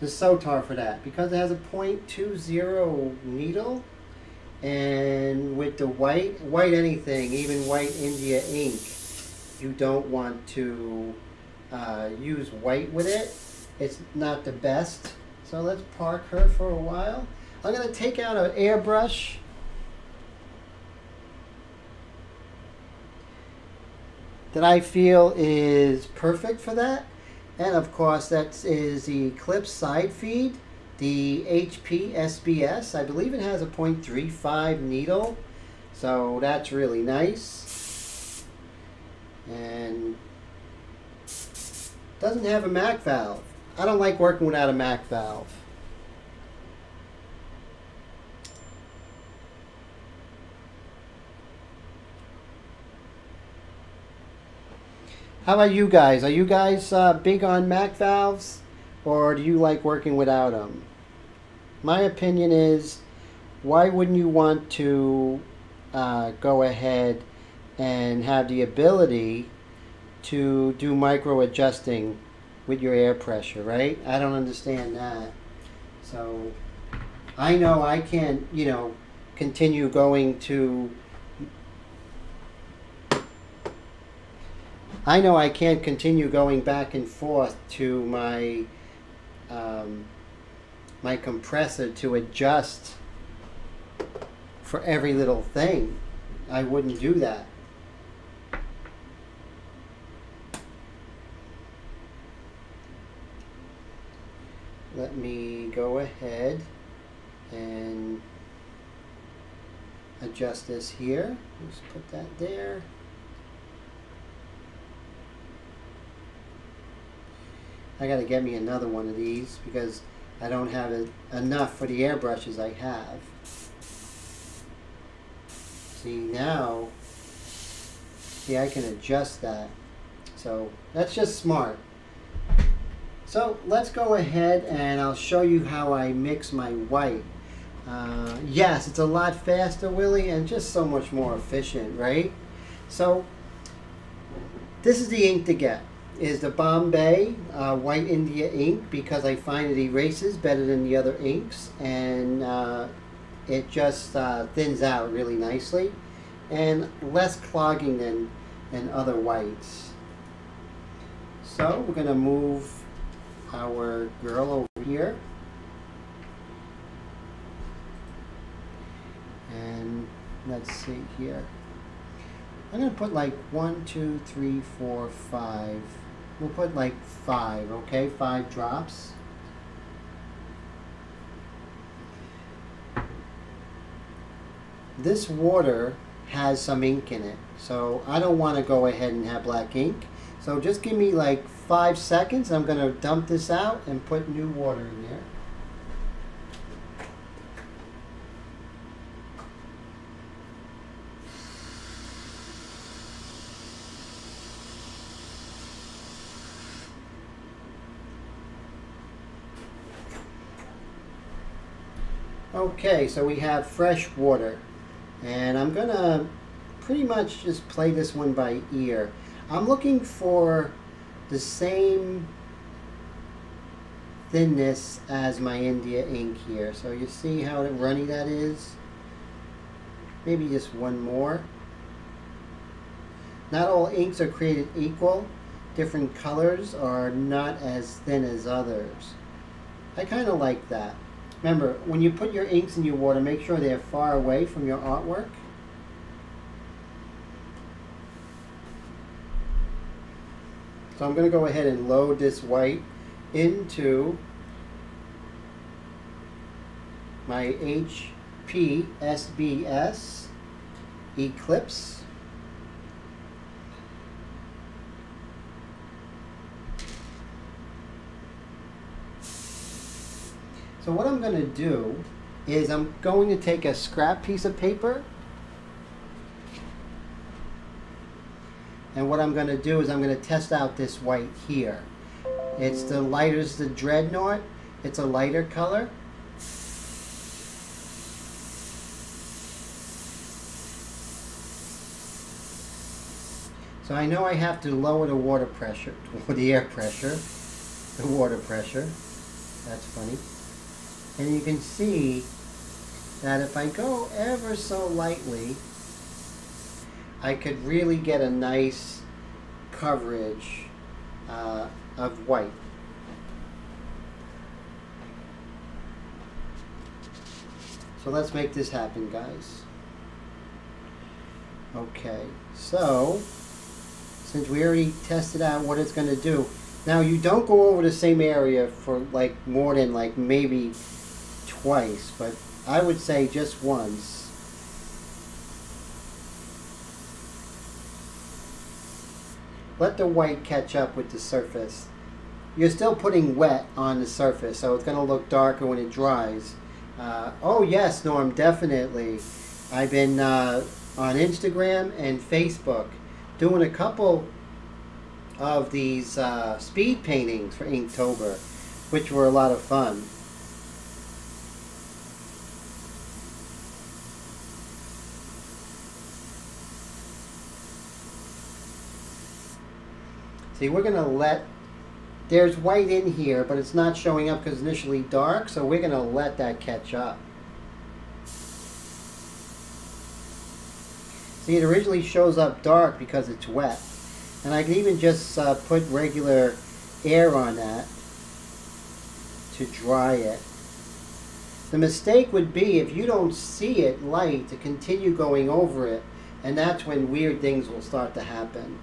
Sotar for that because it has a .20 needle, and with the white anything, even white India ink, you don't want to use white with it. It's not the best. So let's park her for a while. I'm going to take out an airbrush. That I feel is perfect for that. And of course that is the Eclipse side feed, the HP-SBS. I believe it has a 0.35 needle, so that's really nice. And doesn't have a MAC valve. I don't like working without a MAC valve. How about you guys? Are you guys big on MAC valves, or do you like working without them? My opinion is, why wouldn't you want to go ahead and have the ability to do micro adjusting with your air pressure, right? I don't understand that. So I know I can't, you know, continue going to I know I can't continue going back and forth to my my compressor to adjust for every little thing. I wouldn't do that. Let me go ahead and adjust this here. Just put that there. I gotta get me another one of these because I don't have enough for the airbrushes I have. See now, see I can adjust that. So that's just smart. So let's go ahead and I'll show you how I mix my white. Yes, it's a lot faster, Willie, and just so much more efficient, right? So this is the ink to get. Is the Bombay White India ink, because I find it erases better than the other inks, and it just thins out really nicely and less clogging than other whites. So we're going to move our girl over here, and let's see here. I'm going to put like 1, 2, 3, 4, 5. We'll put like 5, okay? 5 drops. This water has some ink in it, so I don't want to go ahead and have black ink. So just give me like 5 seconds. I'm going to dump this out and put new water in there. Okay, so we have fresh water, and I'm gonna pretty much just play this one by ear. I'm looking for the same thinness as my India ink here. So you see how runny that is? Maybe just one more. Not all inks are created equal. Different colors are not as thin as others. I kind of like that. Remember, when you put your inks in your water, make sure they're far away from your artwork. So I'm going to go ahead and load this white into my HP-SBS Eclipse. So what I'm going to do is I'm going to take a scrap piece of paper, and what I'm going to do is I'm going to test out this white here. It's the lighter as the Dreadnought. It's a lighter color. So I know I have to lower the water pressure, or the air pressure, the water pressure. That's funny. And you can see that if I go ever so lightly, I could really get a nice coverage of white. So let's make this happen, guys. Okay, so since we already tested out what it's going to do, now you don't go over the same area for like more than like maybe twice, but I would say just once. Let the white catch up with the surface. You're still putting wet on the surface, so it's going to look darker when it dries. Oh yes, Norm, definitely. I've been on Instagram and Facebook doing a couple of these speed paintings for Inktober, which were a lot of fun. See, we're going to let, there's white in here, but it's not showing up because it's initially dark, so we're going to let that catch up. See, it originally shows up dark because it's wet. And I can even just put regular air on that to dry it. The mistake would be if you don't see it light to continue going over it, and that's when weird things will start to happen.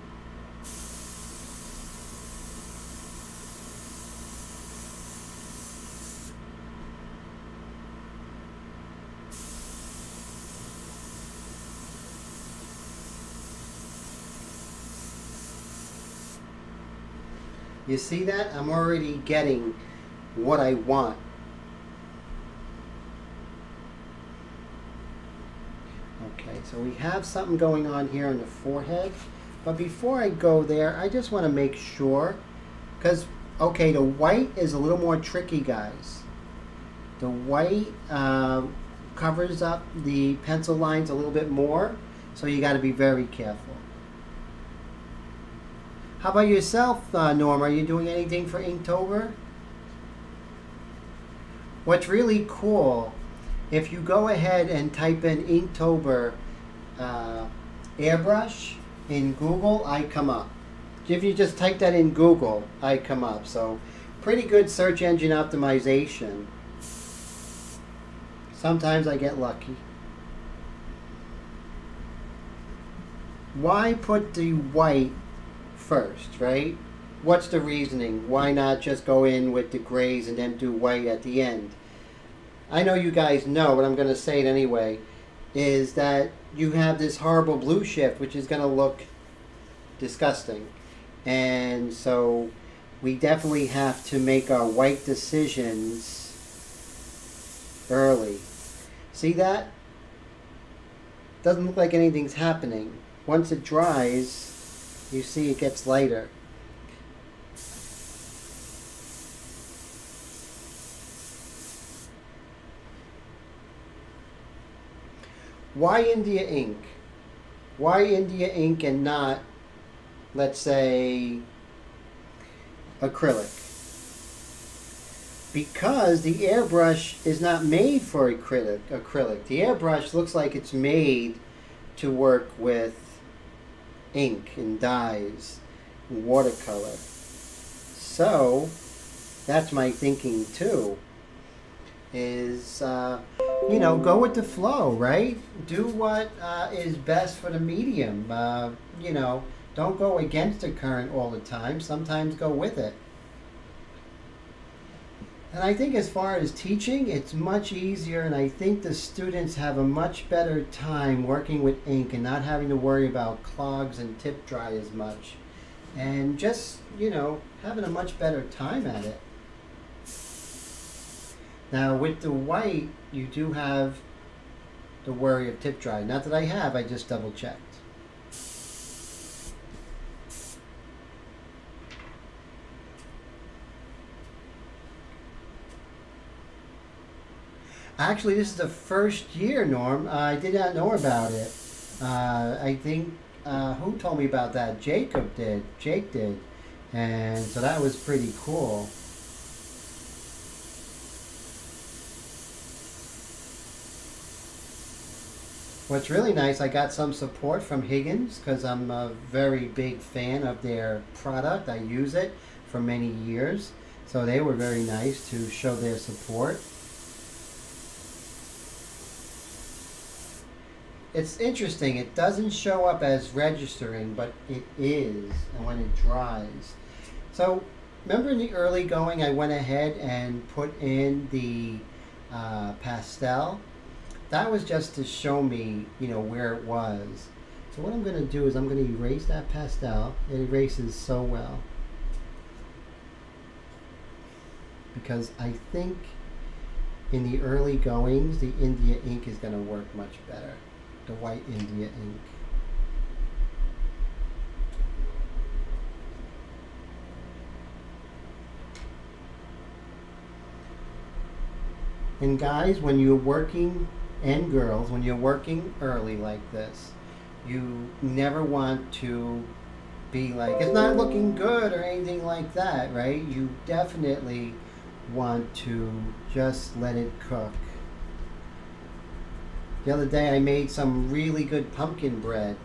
You see that? I'm already getting what I want. Okay, so we have something going on here on the forehead. But before I go there, I just want to make sure, because, okay, the white is a little more tricky, guys. The white covers up the pencil lines a little bit more, so you got to be very careful. How about yourself, Norm? Are you doing anything for Inktober? What's really cool, if you go ahead and type in Inktober Airbrush in Google, I come up. If you just type that in Google, I come up. So pretty good search engine optimization. Sometimes I get lucky. Why put the white first, right? What's the reasoning? Why not just go in with the grays and then do white at the end? I know you guys know, but I'm going to say it anyway, is that you have this horrible blue shift, which is going to look disgusting. And so we definitely have to make our white decisions early. See that? Doesn't look like anything's happening. Once it dries, you see it gets lighter. Why India ink? Why India ink and not, let's say, acrylic? Because the airbrush is not made for acrylic. The airbrush looks like it's made to work with ink and dyes and watercolor. So that's my thinking too, is you know, go with the flow, right? Do what is best for the medium. You know, don't go against the current all the time. Sometimes go with it. And I think as far as teaching, it's much easier, and I think the students have a much better time working with ink and not having to worry about clogs and tip dry as much. And just, you know, having a much better time at it. Now with the white, you do have the worry of tip dry. Not that I have, I just double checked. Actually, this is the first year, Norm. I did not know about it. I think, who told me about that? Jacob did. Jake did. And so that was pretty cool. What's really nice, I got some support from Higgins because I'm a very big fan of their product. I use it for many years. So they were very nice to show their support. it's interesting. It doesn't show up as registering, but it is, and when it dries. So remember in the early going, I went ahead and put in the pastel. That was just to show me, you know, where it was. So what I'm going to do is I'm going to erase that pastel. It erases so well. Because I think in the early goings, the India ink is going to work much better. The white India ink. And guys, when you're working, and girls, when you're working early like this, you never want to be like, it's not looking good or anything like that, right? You definitely want to just let it cook. The other day I made some really good pumpkin bread,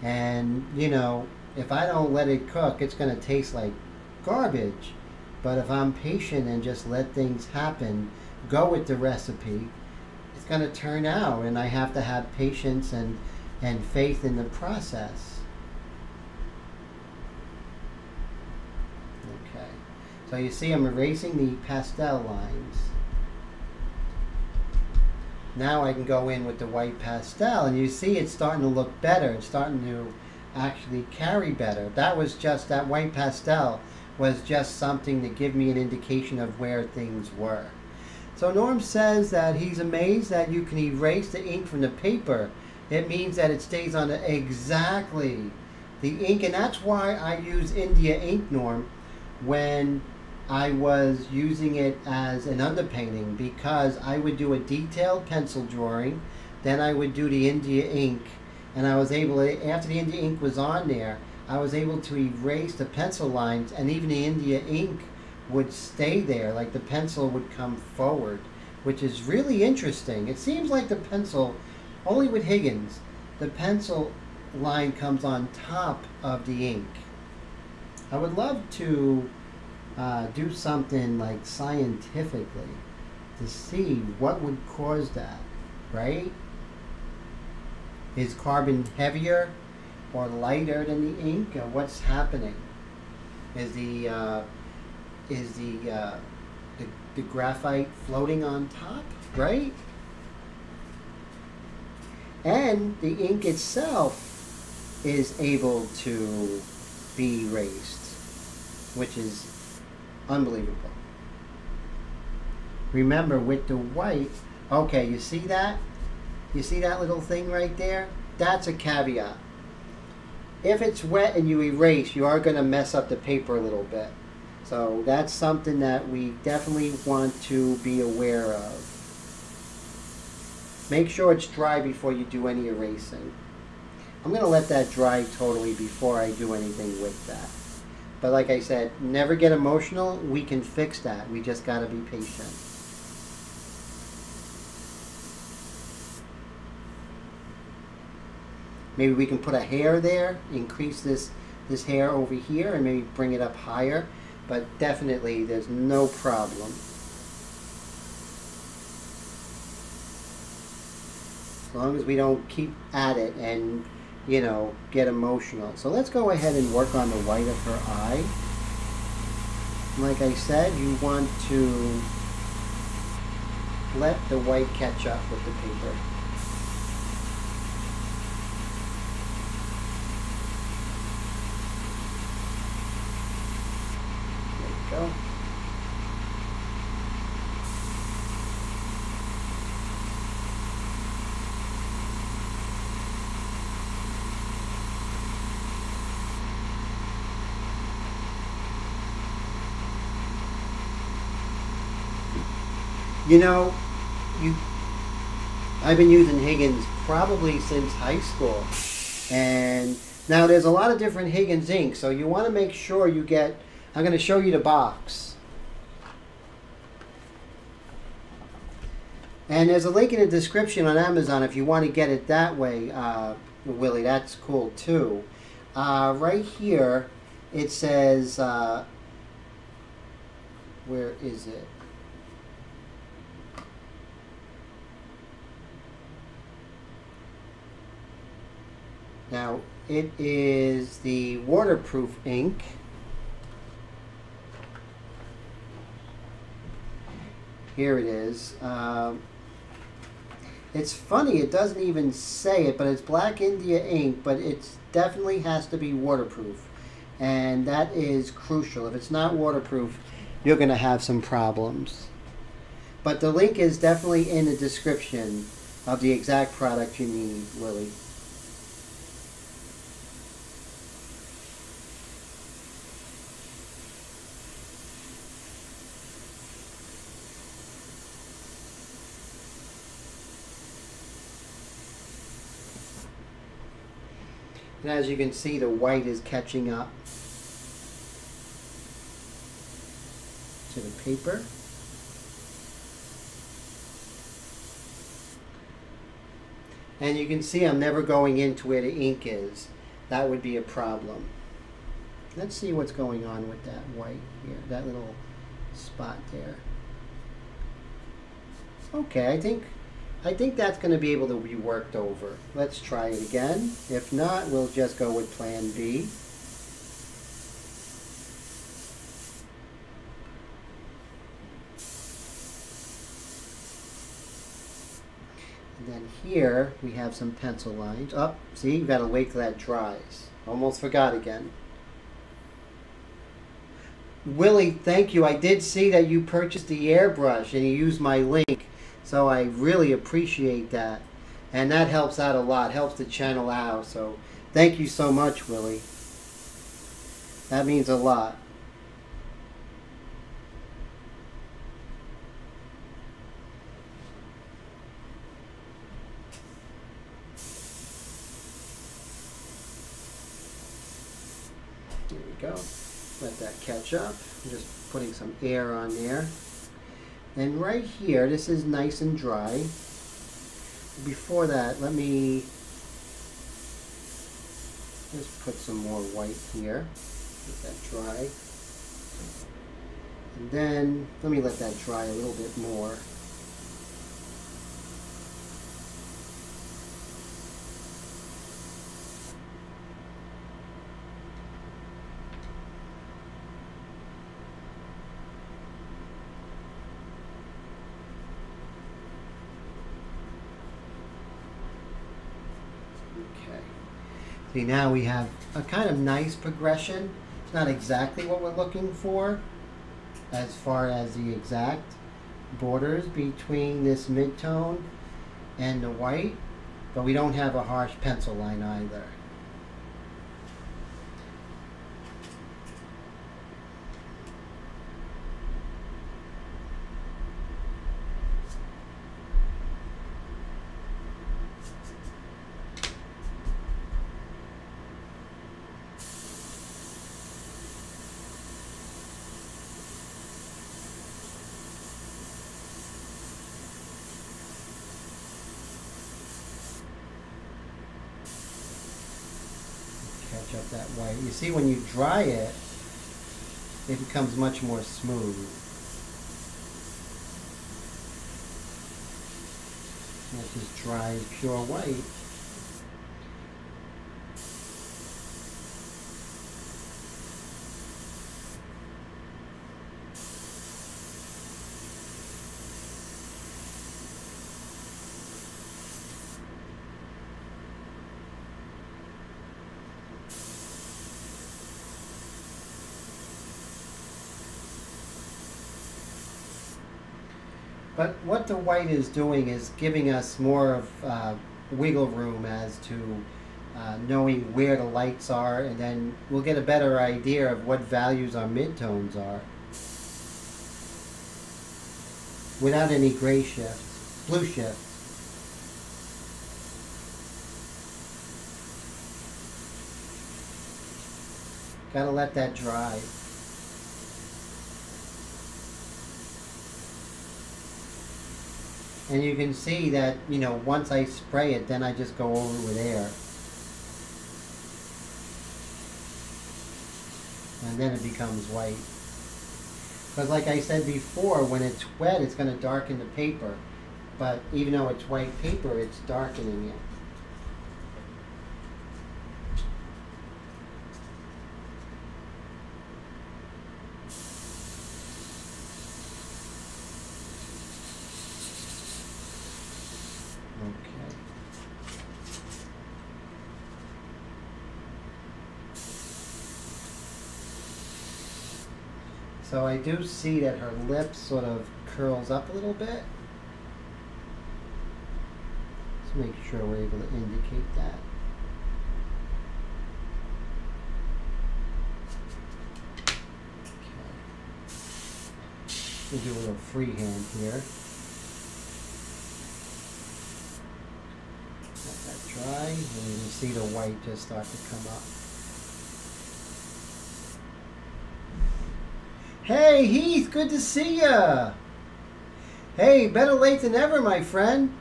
and you know, if I don't let it cook, it's going to taste like garbage. But if I'm patient and just let things happen, go with the recipe, it's going to turn out, and I have to have patience and faith in the process. Okay, so you see I'm erasing the pastel lines. Now I can go in with the white pastel, and you see it's starting to look better. It's starting to actually carry better. That was just, that white pastel was just something to give me an indication of where things were. So Norm says that he's amazed that you can erase the ink from the paper. It means that it stays on exactly the ink, and that's why I use India ink, Norm, when I was using it as an underpainting, because I would do a detailed pencil drawing, then I would do the India ink, and I was able to, after the India ink was on there, I was able to erase the pencil lines, and even the India ink would stay there, like the pencil would come forward, which is really interesting. It seems like the pencil, only with Higgins, the pencil line comes on top of the ink. I would love to do something like scientifically to see what would cause that, right? Is carbon heavier or lighter than the ink, or what's happening? Is the graphite floating on top, right? And the ink itself is able to be erased, which is unbelievable. Remember, with the white, okay, you see that? You see that little thing right there? That's a caveat. If it's wet and you erase, you are going to mess up the paper a little bit. So that's something that we definitely want to be aware of. Make sure it's dry before you do any erasing. I'm going to let that dry totally before I do anything with that. But like I said, never get emotional. We can fix that. We just got to be patient. Maybe we can put a hair there, increase this hair over here, and maybe bring it up higher. But definitely, there's no problem. As long as we don't keep at it and, you know, get emotional. So let's go ahead and work on the white of her eye. Like I said, you want to let the white catch up with the paper. There you go. You know, I've been using Higgins probably since high school, and now there's a lot of different Higgins ink, so you want to make sure you get, I'm going to show you the box. And there's a link in the description on Amazon if you want to get it that way, Willie, that's cool too. Right here, it says, where is it? Now, it is the waterproof ink. Here it is. It's funny, it doesn't even say it, but it's Black India ink, but it definitely has to be waterproof. And that is crucial. If it's not waterproof, you're going to have some problems. But the link is definitely in the description of the exact product you need, Willie. And as you can see, the white is catching up to the paper. And you can see I'm never going into where the ink is. That would be a problem. Let's see what's going on with that white here, that little spot there. Okay, I think that's going to be able to be worked over. Let's try it again. If not, we'll just go with plan B. And then here we have some pencil lines. Oh, see, you've got to wait till that dries. Almost forgot again. Willie, thank you. I did see that you purchased the Airbrush and you used my link. So I really appreciate that. And that helps out a lot, helps the channel out. So thank you so much, Willie. That means a lot. There we go. Let that catch up. I'm just putting some air on there. And right here, this is nice and dry. Before that, let me just put some more white here. Let that dry. And then, let me let that dry a little bit more. See, now we have a kind of nice progression. It's not exactly what we're looking for as far as the exact borders between this mid-tone and the white, but we don't have a harsh pencil line either. Catch up that white. You see, when you dry it, it becomes much more smooth. That's just dry as pure white. But what the white is doing is giving us more of wiggle room as to knowing where the lights are, and then we'll get a better idea of what values our midtones are without any gray shifts, blue shifts. Gotta let that dry. And you can see that, you know, once I spray it, then I just go over it with air. And then it becomes white. Because like I said before, when it's wet, it's going to darken the paper. But even though it's white paper, it's darkening it. So I do see that her lip sort of curls up a little bit. Let's make sure we're able to indicate that. Okay. We'll do a little freehand here. Let that dry, and you can see the white just start to come up. Hey Heath, good to see ya. Hey, better late than ever, my friend.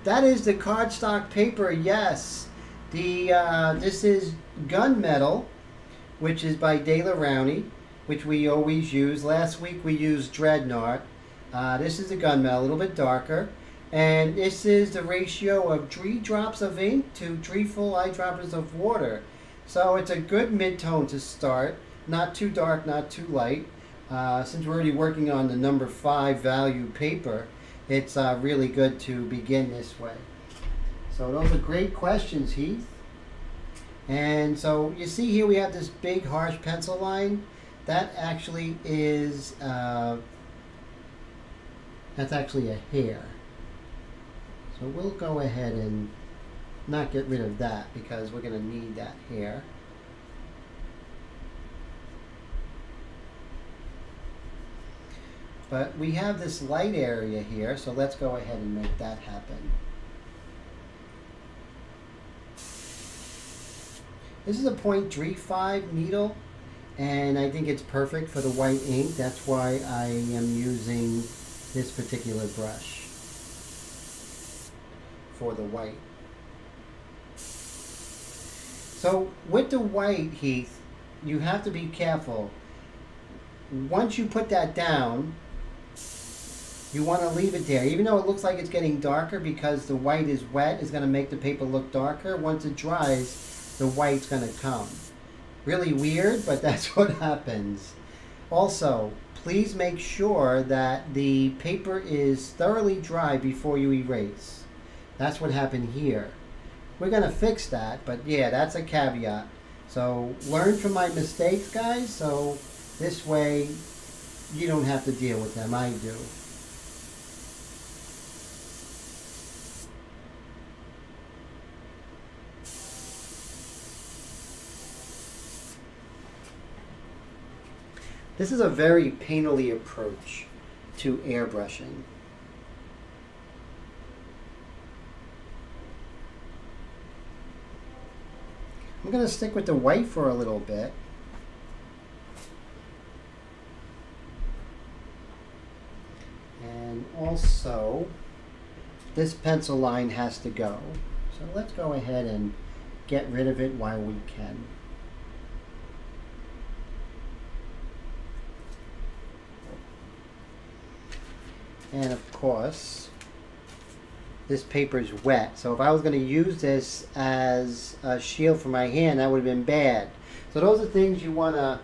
That is the cardstock paper, yes. This is Gunmetal, which is by De La Rowney, which we always use. Last week we used Dreadnought. This is the Gunmetal, a little bit darker. And this is the ratio of 3 drops of ink to 3 full eyedroppers of water. So it's a good mid-tone to start. Not too dark, not too light. Since we're already working on the number 5 value paper, it's really good to begin this way. So those are great questions, Heath. And so you see here we have this big harsh pencil line. That actually is, that's actually a hair. So we'll go ahead and not get rid of that because we're going to need that hair. But we have this light area here, so let's go ahead and make that happen. This is a .35 needle, and I think it's perfect for the white ink. That's why I am using this particular brush for the white. So with the white, Heath, you have to be careful. Once you put that down, you want to leave it there. Even though it looks like it's getting darker because the white is wet, it's going to make the paper look darker. Once it dries, the white's going to come. Really weird, but that's what happens. Also, please make sure that the paper is thoroughly dry before you erase. That's what happened here. We're going to fix that, but yeah, that's a caveat. So learn from my mistakes, guys, so this way you don't have to deal with them. I do. This is a very painterly approach to airbrushing. I'm going to stick with the white for a little bit. And also, this pencil line has to go. So let's go ahead and get rid of it while we can. And of course, this paper is wet. So if I was going to use this as a shield for my hand, that would have been bad. So those are things you want to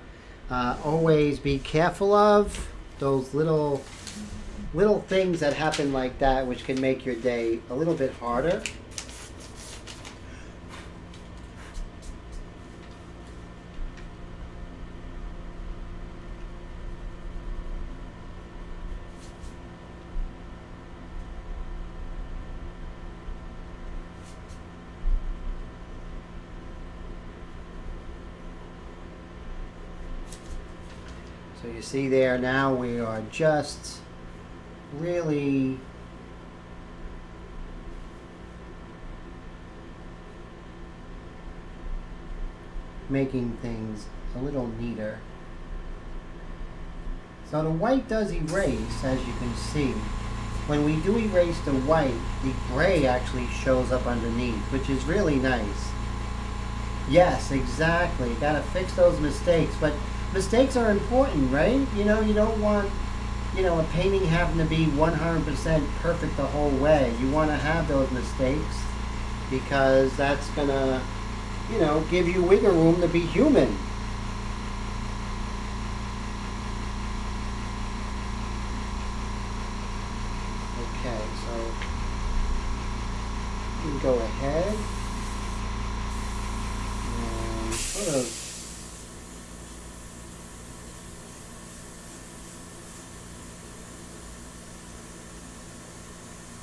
always be careful of. Those little things that happen like that, which can make your day a little bit harder. So you see there now we are just really making things a little neater. So the white does erase, as you can see. When we do erase the white, the gray actually shows up underneath, which is really nice. Yes, exactly. Gotta fix those mistakes, but mistakes are important, right? You know, you don't want, you know, a painting having to be 100% perfect the whole way. You want to have those mistakes because that's gonna, you know, give you wiggle room to be human. Okay, so you can go ahead and sort of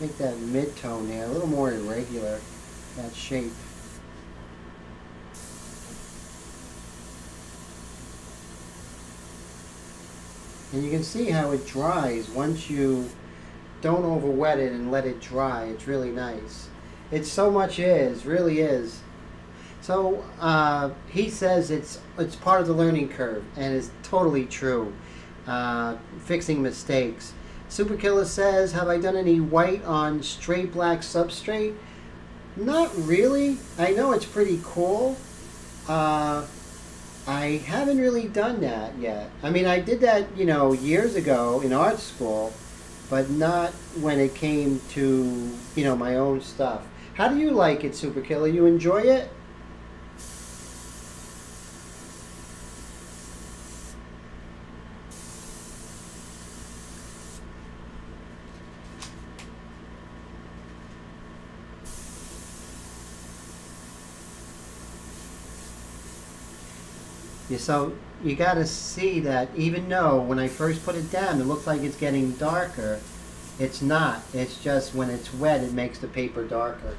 make that mid-tone there a little more irregular, that shape. And you can see how it dries once you don't over wet it and let it dry. It's really nice. It so much is, really is. So he says it's part of the learning curve, and it's totally true. Fixing mistakes. Superkiller says, have I done any white on straight black substrate? Not really. I know it's pretty cool. I haven't really done that yet. I mean, I did that, you know, years ago in art school, but not when it came to, you know, my own stuff. How do you like it, Superkiller? You enjoy it? So you got to see that even though when I first put it down it looks like it's getting darker, it's not. It's just when it's wet it makes the paper darker.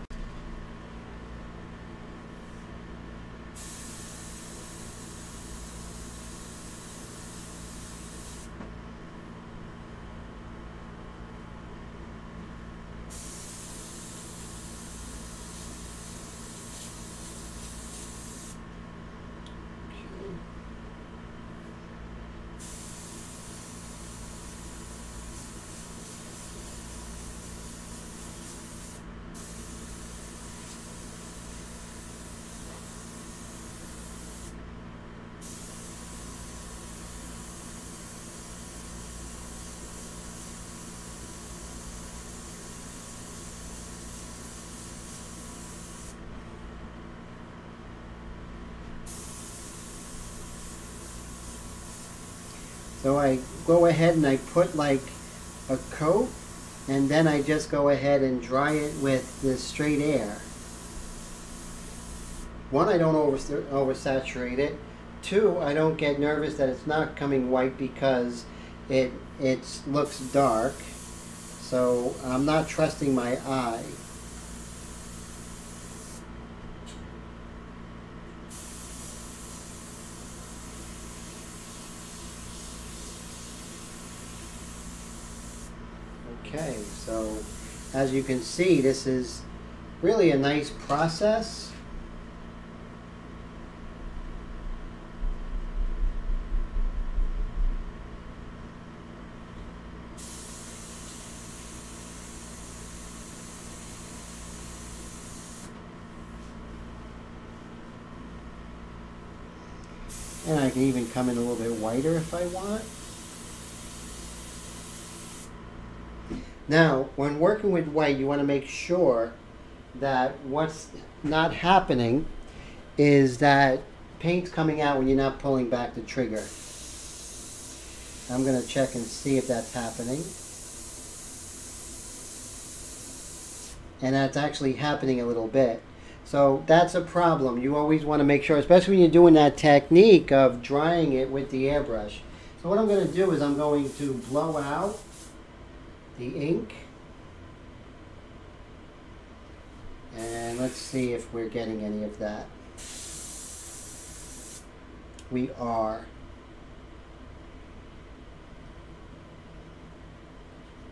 So I go ahead and I put like a coat, and then I just go ahead and dry it with the straight air. One, I don't oversaturate it. Two, I don't get nervous that it's not coming white because it looks dark. So I'm not trusting my eye. Okay, so as you can see, this is really a nice process. And I can even come in a little bit whiter if I want. Now, when working with white, you want to make sure that what's not happening is that paint's coming out when you're not pulling back the trigger. I'm going to check and see if that's happening. And that's actually happening a little bit. So that's a problem. You always want to make sure, especially when you're doing that technique of drying it with the airbrush. So what I'm going to do is I'm going to blow out the ink, and let's see if we're getting any of that. We are.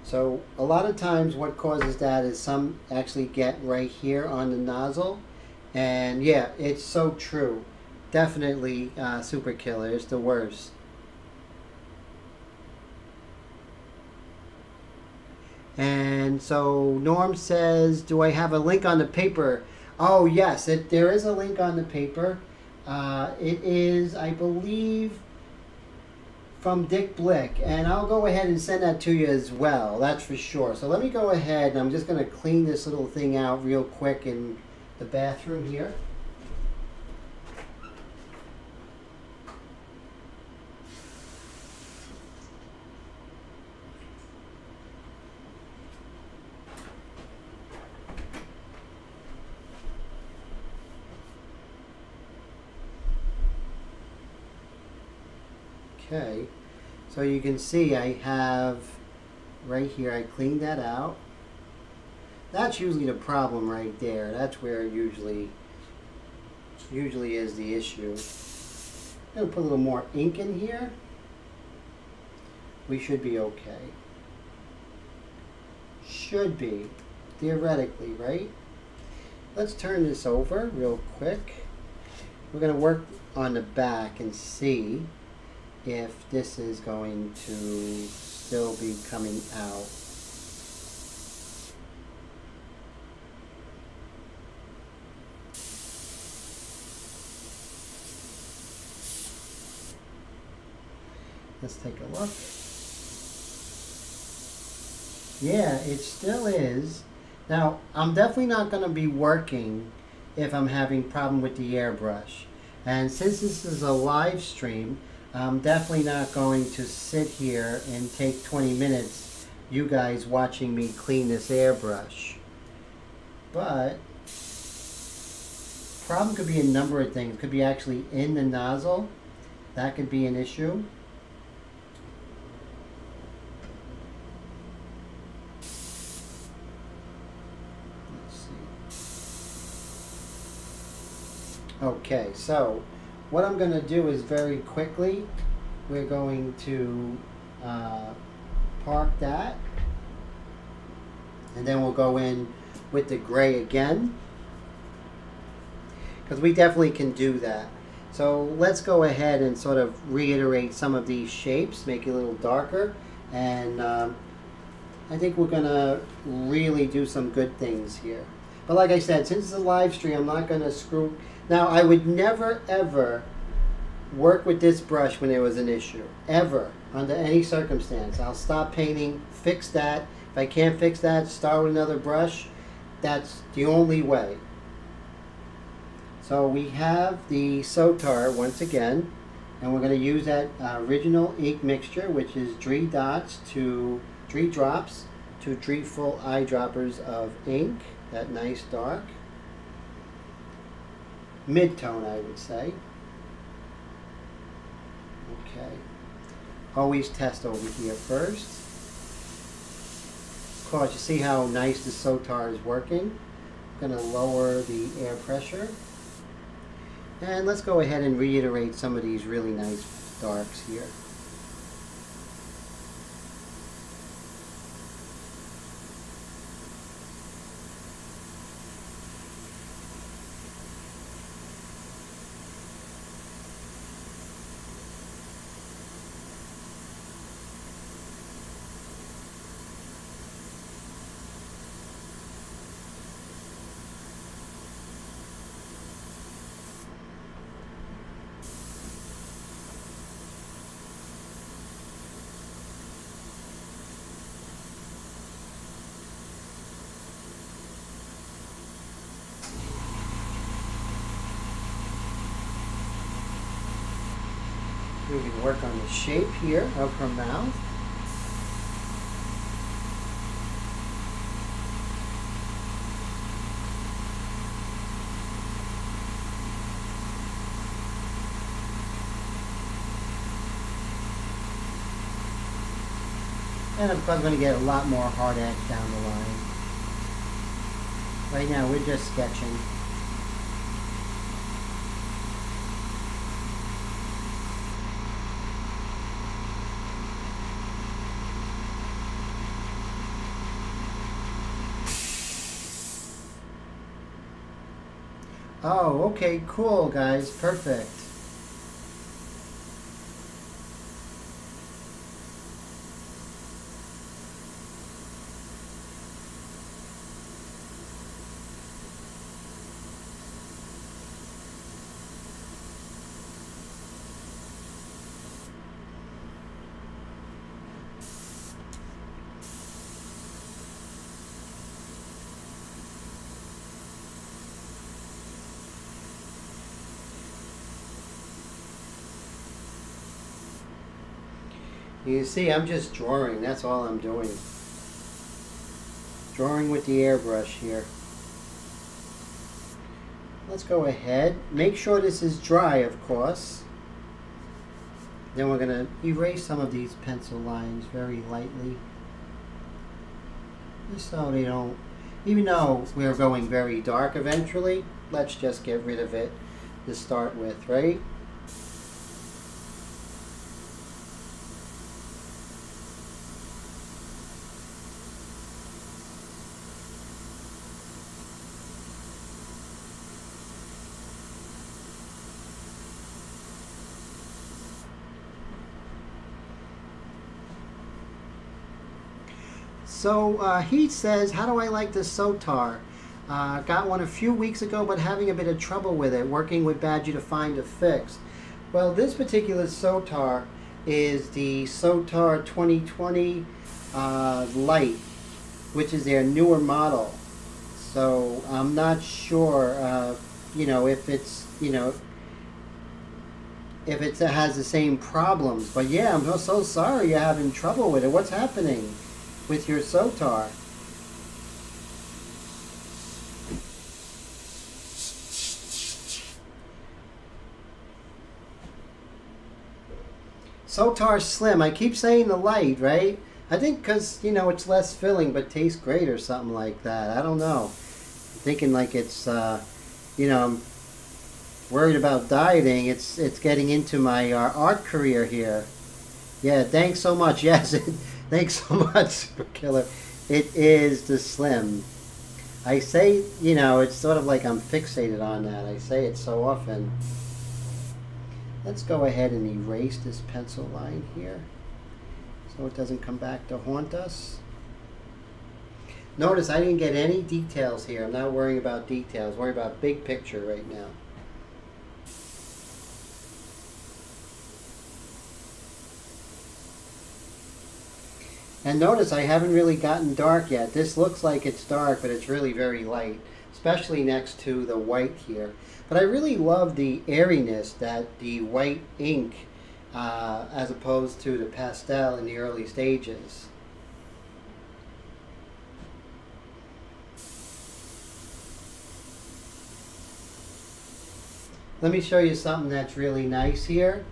So a lot of times what causes that is some actually get right here on the nozzle, and yeah, it's so true. Definitely Superkiller. It's the worst. And so Norm says, do I have a link on the paper? Oh yes, there is a link on the paper. It is, I believe, from Dick Blick, and I'll go ahead and send that to you as well, that's for sure. So let me go ahead and I'm just going to clean this little thing out real quick in the bathroom here. Okay, so you can see I have right here, I cleaned that out. That's usually the problem right there. That's where it usually is the issue. I'm gonna put a little more ink in here. We should be okay. Should be, theoretically, right? Let's turn this over real quick. We're gonna work on the back and see if this is going to still be coming out. Let's take a look. Yeah, it still is. Now, I'm definitely not going to be working if I'm having problem with the airbrush. And since this is a live stream, I'm definitely not going to sit here and take 20 minutes, you guys watching me clean this airbrush. But, problem could be a number of things. It could be actually in the nozzle. That could be an issue. Okay, so what I'm going to do is very quickly, we're going to park that, and then we'll go in with the gray again, because we definitely can do that. So let's go ahead and sort of reiterate some of these shapes, make it a little darker, and I think we're going to really do some good things here. But like I said, since it's a live stream, I'm not going to screw. Now, I would never, ever work with this brush when there was an issue. Ever. Under any circumstance. I'll stop painting, fix that. If I can't fix that, start with another brush. That's the only way. So we have the Sotar once again. And we're going to use that original ink mixture, which is 3 drops to 3 full eyedroppers of ink. That nice dark. Mid-tone, I would say. Okay. Always test over here first. Of course, you see how nice the Sotar is working. I'm going to lower the air pressure. And let's go ahead and reiterate some of these really nice darks here. We can work on the shape here of her mouth. And of course, we're going to get a lot more hard edge down the line. Right now, we're just sketching. Oh, okay, cool, guys. Perfect. You see, I'm just drawing. That's all I'm doing. Drawing with the airbrush here. Let's go ahead. Make sure this is dry, of course. Then we're going to erase some of these pencil lines very lightly. Just so they don't... Even though we're going very dark eventually, let's just get rid of it to start with, right? So he says, how do I like the Sotar? Got one a few weeks ago, but having a bit of trouble with it, working with Badger to find a fix. Well, this particular Sotar is the Sotar 2020 Lite, which is their newer model. So I'm not sure, you know, if it's, you know, if it has the same problems. But yeah, I'm so sorry you're having trouble with it. What's happening with your Sotar? Sotar Slim. I keep saying the light, right? I think because, you know, it's less filling but tastes great or something like that. I don't know. I'm thinking like it's, you know, I'm worried about dieting. It's getting into my art career here. Yeah, thanks so much. Yes, thanks so much, Super Killer. It is the Slim. I say, you know, it's sort of like I'm fixated on that. I say it so often. Let's go ahead and erase this pencil line here so it doesn't come back to haunt us. Notice I didn't get any details here. I'm not worrying about details. I'm worrying about big picture right now. And notice I haven't really gotten dark yet. This looks like it's dark, but it's really very light, especially next to the white here. But I really love the airiness that the white ink, as opposed to the pastel in the early stages. Let me show you something that's really nice here.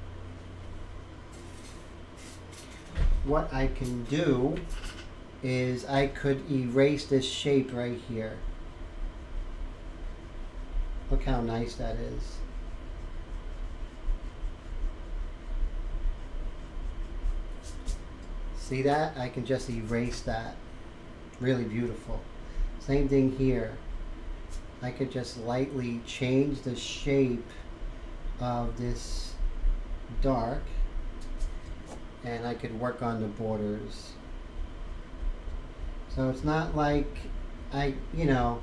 What I can do is I could erase this shape right here. Look how nice that is. See that? I can just erase that. Really beautiful. Same thing here. I could just lightly change the shape of this dark, and I could work on the borders. So it's not like you know,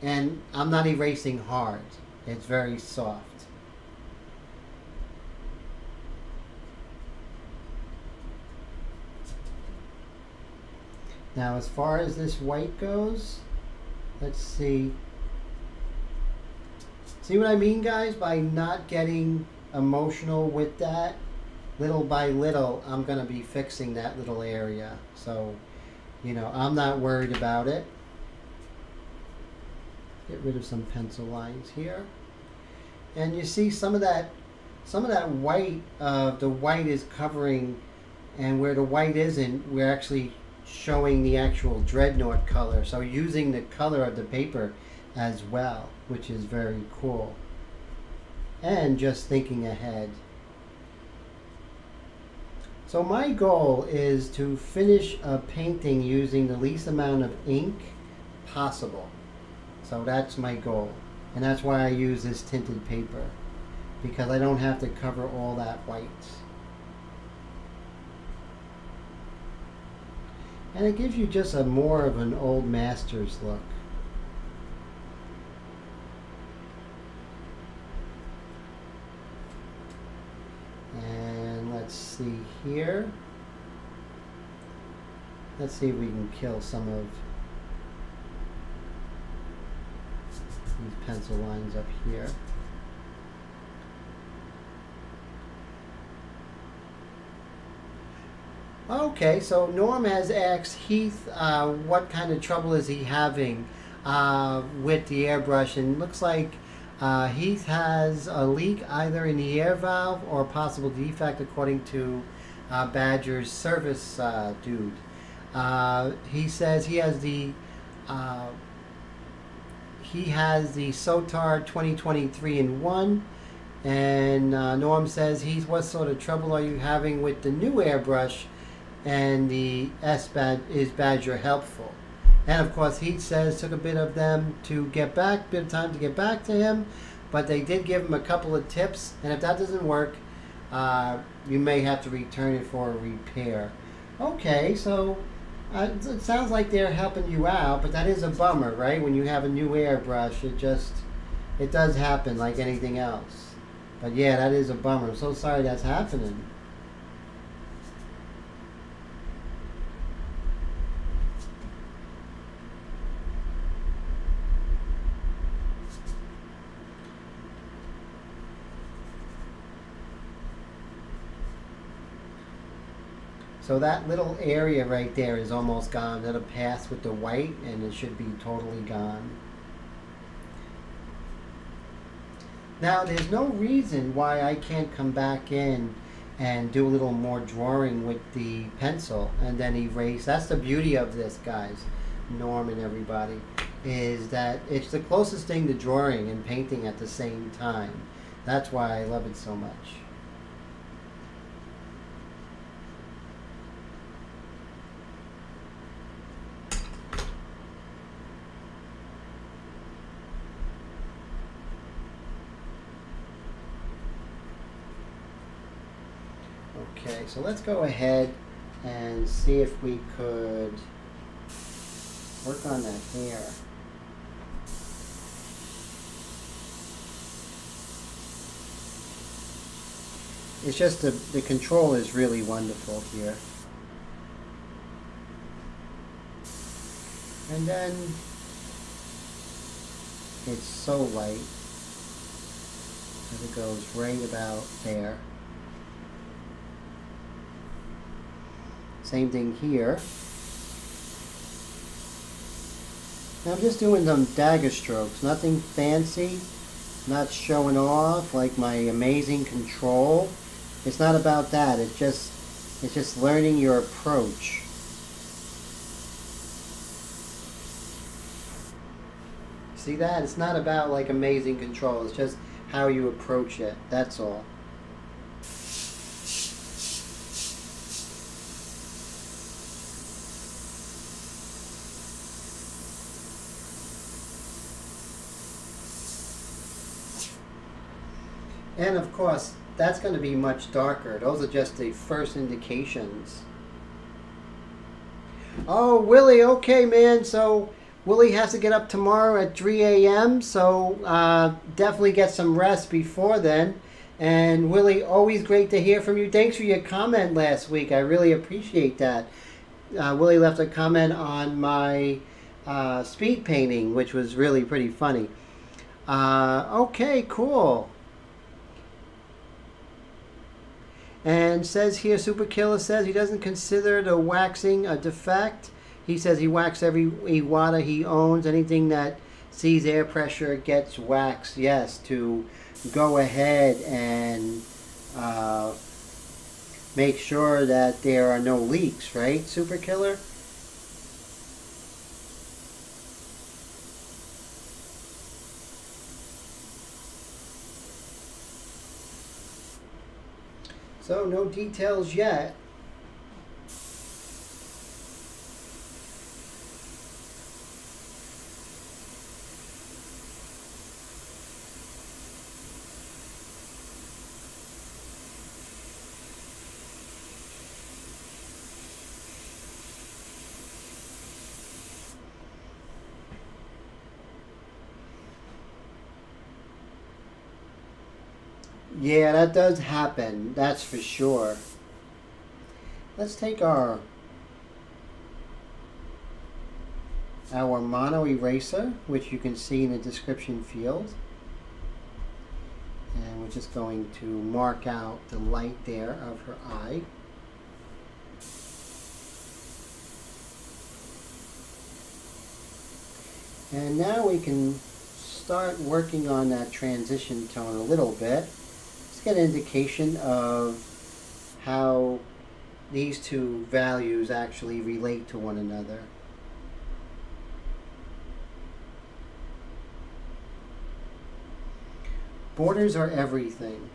and I'm not erasing hard. It's very soft. Now as far as this white goes, let's see. See what I mean, guys, by not getting emotional with that? Little by little, I'm going to be fixing that little area. So, you know, I'm not worried about it. Get rid of some pencil lines here. And you see some of that white, the white is covering, and where the white isn't, we're actually showing the actual dreadnought color. So using the color of the paper as well, which is very cool. And just thinking ahead. So my goal is to finish a painting using the least amount of ink possible. So that's my goal. And that's why I use this tinted paper, because I don't have to cover all that white. And it gives you just a more of an old master's look. And let's see here. Let's see if we can kill some of these pencil lines up here. Okay, so Norm has asked Heath what kind of trouble is he having with the airbrush, and it looks like Heath has a leak either in the air valve or a possible defect according to Badger's service dude. He says he has the Sotar 2023 in 1. And Norm says, what sort of trouble are you having with the new airbrush? And the is Badger helpful? And of course, he says took a bit of time to get back to him, but they did give him a couple of tips. And if that doesn't work, you may have to return it for a repair. Okay, so it sounds like they're helping you out, but that is a bummer, right? When you have a new airbrush, it does happen like anything else. But yeah, that is a bummer. I'm so sorry that's happening. So that little area right there is almost gone. That'll pass with the white and it should be totally gone. Now, there's no reason why I can't come back in and do a little more drawing with the pencil and then erase. That's the beauty of this, guys, Norm and everybody, is that it's the closest thing to drawing and painting at the same time. That's why I love it so much. Okay, so let's go ahead and see if we could work on that hair. It's just the control is really wonderful here. And then it's so light that it goes right about there. Same thing here. Now I'm just doing some dagger strokes, nothing fancy, not showing off like my amazing control. It's not about that. It's just learning your approach. See that? It's not about like amazing control. It's just how you approach it. That's all. And of course, that's going to be much darker. Those are just the first indications. Oh, Willie, okay, man. So Willie has to get up tomorrow at 3 a.m. So definitely get some rest before then. And Willie, always great to hear from you. Thanks for your comment last week. I really appreciate that. Willie left a comment on my speed painting, which was really pretty funny. Okay, cool. And says here, Super Killer says he doesn't consider the waxing a defect. He says he waxes every Iwata he owns. Anything that sees air pressure gets waxed. Yes, to go ahead and make sure that there are no leaks, right, Super Killer? So no details yet. Yeah, that does happen, that's for sure. Let's take our mono eraser, which you can see in the description field. And we're just going to mark out the light there of her eye. And now we can start working on that transition tone a little bit. Get an indication of how these two values actually relate to one another. Borders are everything.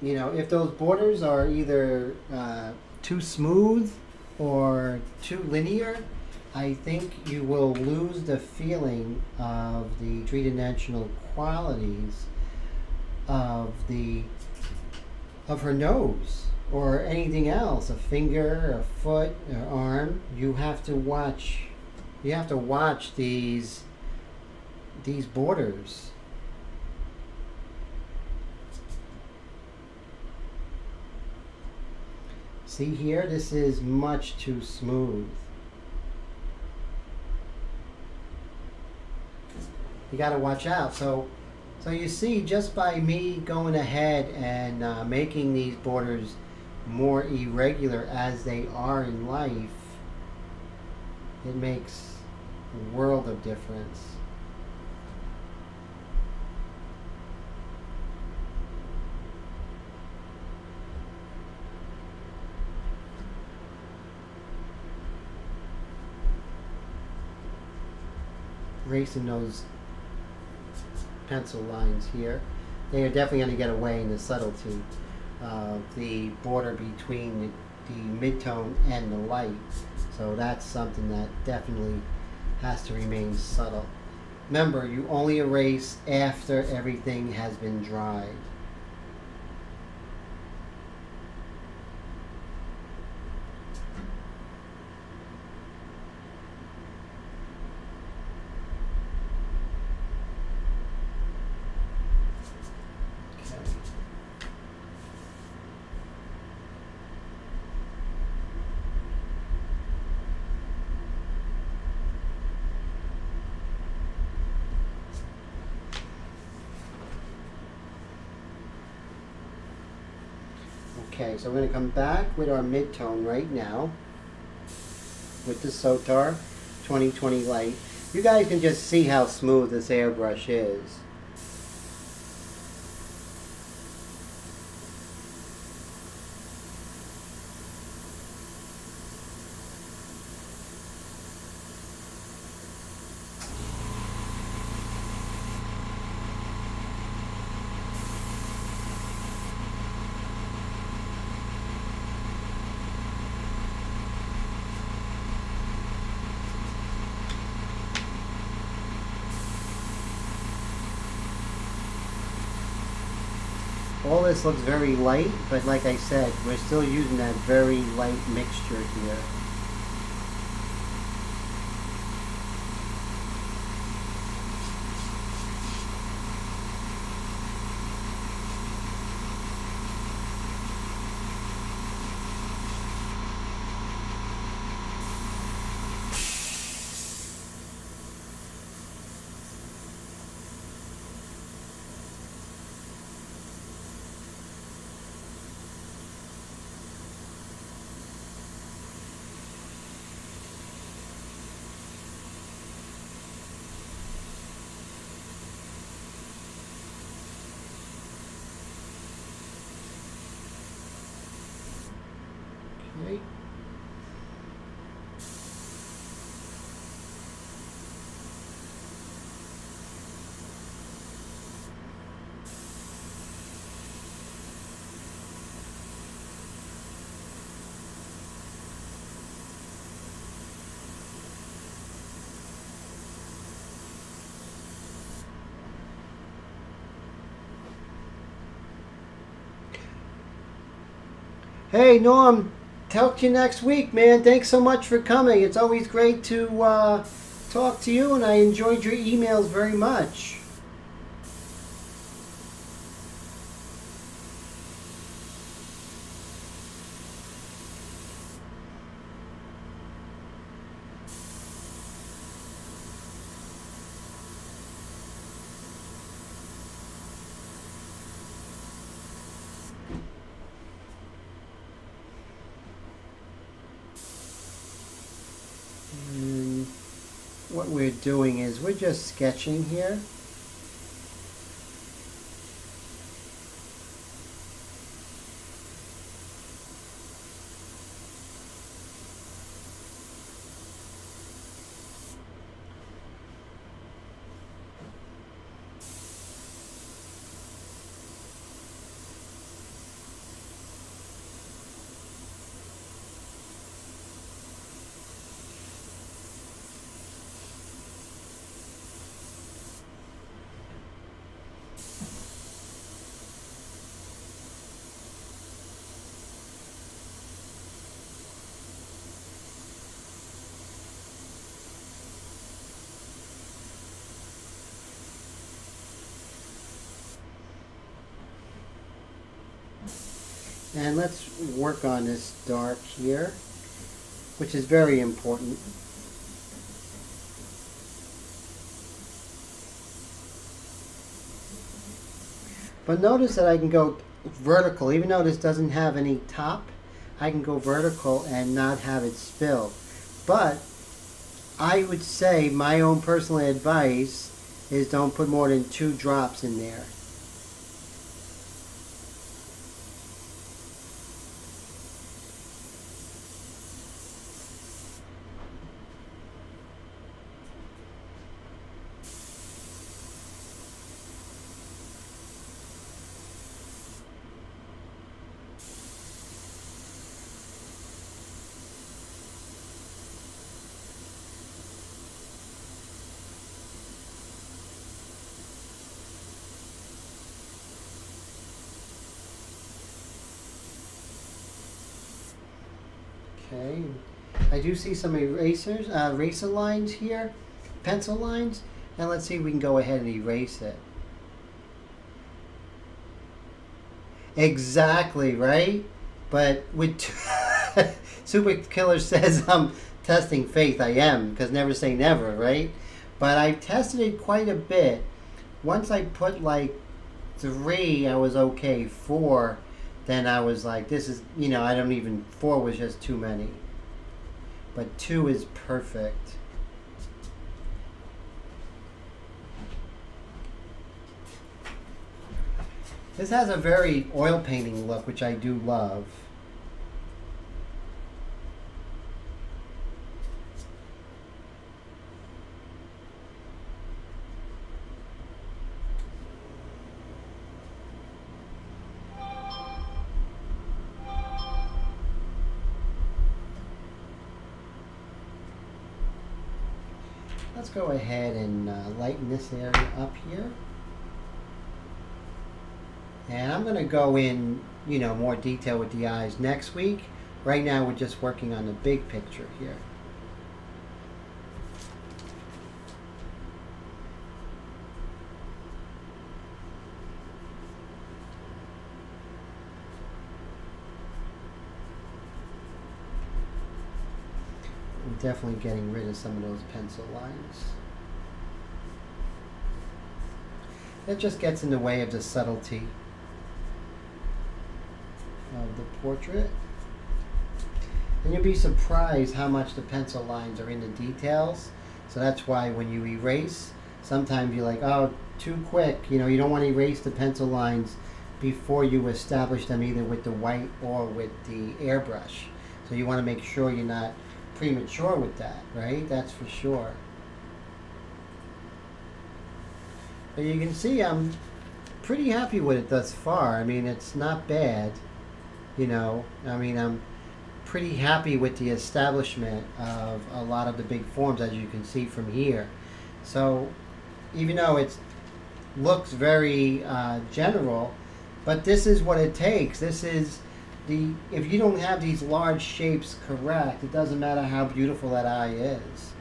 You know, if those borders are either too smooth or too linear, I think you will lose the feeling of the three-dimensional qualities of her nose or anything else, a finger, a foot, or arm. You have to watch these borders. See here, this is much too smooth. You got to watch out. So you see, just by me going ahead and making these borders more irregular as they are in life, it makes a world of difference. Erasing those pencil lines here. They are definitely going to get away in the subtlety of the border between the mid-tone and the light. So that's something that definitely has to remain subtle. Remember, you only erase after everything has been dried. Okay, so we're going to come back with our mid-tone right now with the Sotar 2020 light. You guys can just see how smooth this airbrush is. All this looks very light, but like I said, we're still using that very light mixture here. Okay. Hey Norm, talk to you next week, man. Thanks so much for coming. It's always great to talk to you, and I enjoyed your emails very much. what we're doing is we're just sketching here. And let's work on this dark here, which is very important. But notice that I can go vertical. Even though this doesn't have any top, I can go vertical and not have it spill. But I would say my own personal advice is don't put more than 2 drops in there. Okay, I do see some eraser lines here, pencil lines, and let's see if we can go ahead and erase it. Exactly, right? But with Super Killer says I'm testing faith. I am, because never say never, right? But I tested it quite a bit. Once I put like 3, I was okay. 4, then I was like, this is, you know, 4 was just too many. But 2 is perfect. This has a very oil painting look, which I do love. Let's go ahead and lighten this area up here. And I'm going to go in, you know, more detail with the eyes next week. Right now we're just working on the big picture here. I'm definitely getting rid of some of those pencil lines. It just gets in the way of the subtlety of the portrait. And you'll be surprised how much the pencil lines are in the details. So that's why when you erase, sometimes you're like, oh, too quick. You know, you don't want to erase the pencil lines before you establish them either with the white or with the airbrush. So you want to make sure you're not premature with that, right? That's for sure. But you can see I'm pretty happy with it thus far. I mean, it's not bad. You know, I mean, I'm pretty happy with the establishment of a lot of the big forms, as you can see from here. So even though it looks very general, but this is what it takes. This is if you don't have these large shapes correct, it doesn't matter how beautiful that eye is.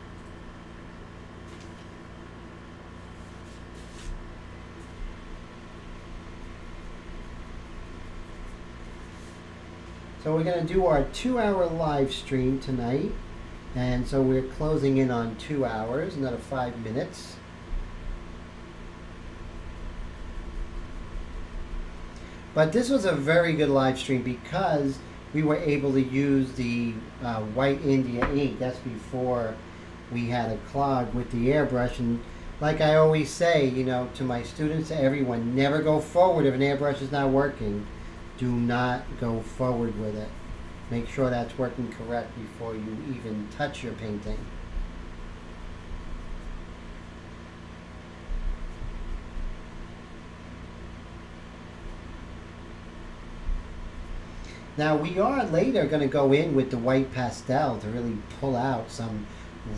So we're going to do our 2-hour live stream tonight. And so we're closing in on 2 hours, another 5 minutes. But this was a very good live stream because we were able to use the white India ink. That's before we had a clog with the airbrush. And like I always say, you know, to my students, to everyone, never go forward if an airbrush is not working. Do not go forward with it. Make sure that's working correct before you even touch your painting. Now we are later going to go in with the white pastel to really pull out some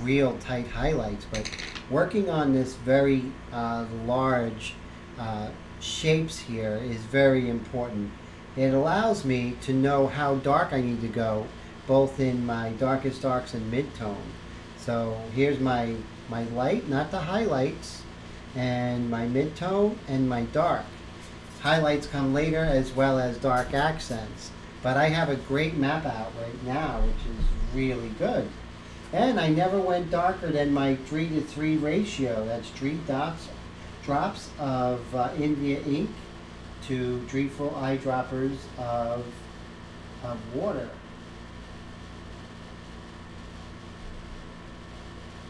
real tight highlights, but working on this very large shapes here is very important. It allows me to know how dark I need to go, both in my darkest darks and mid-tone. So here's my light, not the highlights, and my mid-tone and my dark. Highlights come later, as well as dark accents. But I have a great map out right now, which is really good. And I never went darker than my 3:3 ratio. That's 3 drops of India ink to 3 full eyedroppers of water.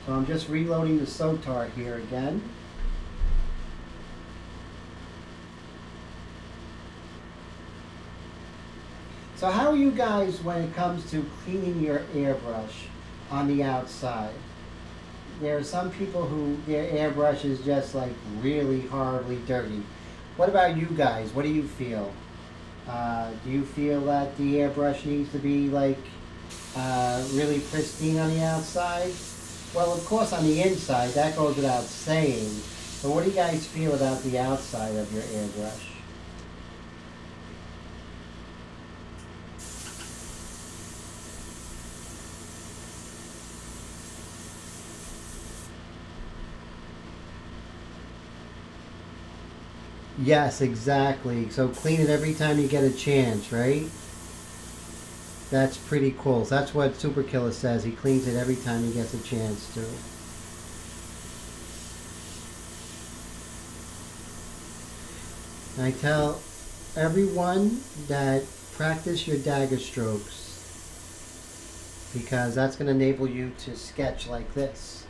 So I'm just reloading the Sotar here again. So how are you guys when it comes to cleaning your airbrush on the outside? There are some people who their airbrush is just like really horribly dirty. What about you guys? What do you feel? Do you feel that the airbrush needs to be like really pristine on the outside? Well, of course on the inside, that goes without saying. But what do you guys feel about the outside of your airbrush? Yes, exactly. So clean it every time you get a chance, right? That's pretty cool. So that's what Super Killer says. He cleans it every time he gets a chance to. And I tell everyone that practice your dagger strokes, because that's going to enable you to sketch like this.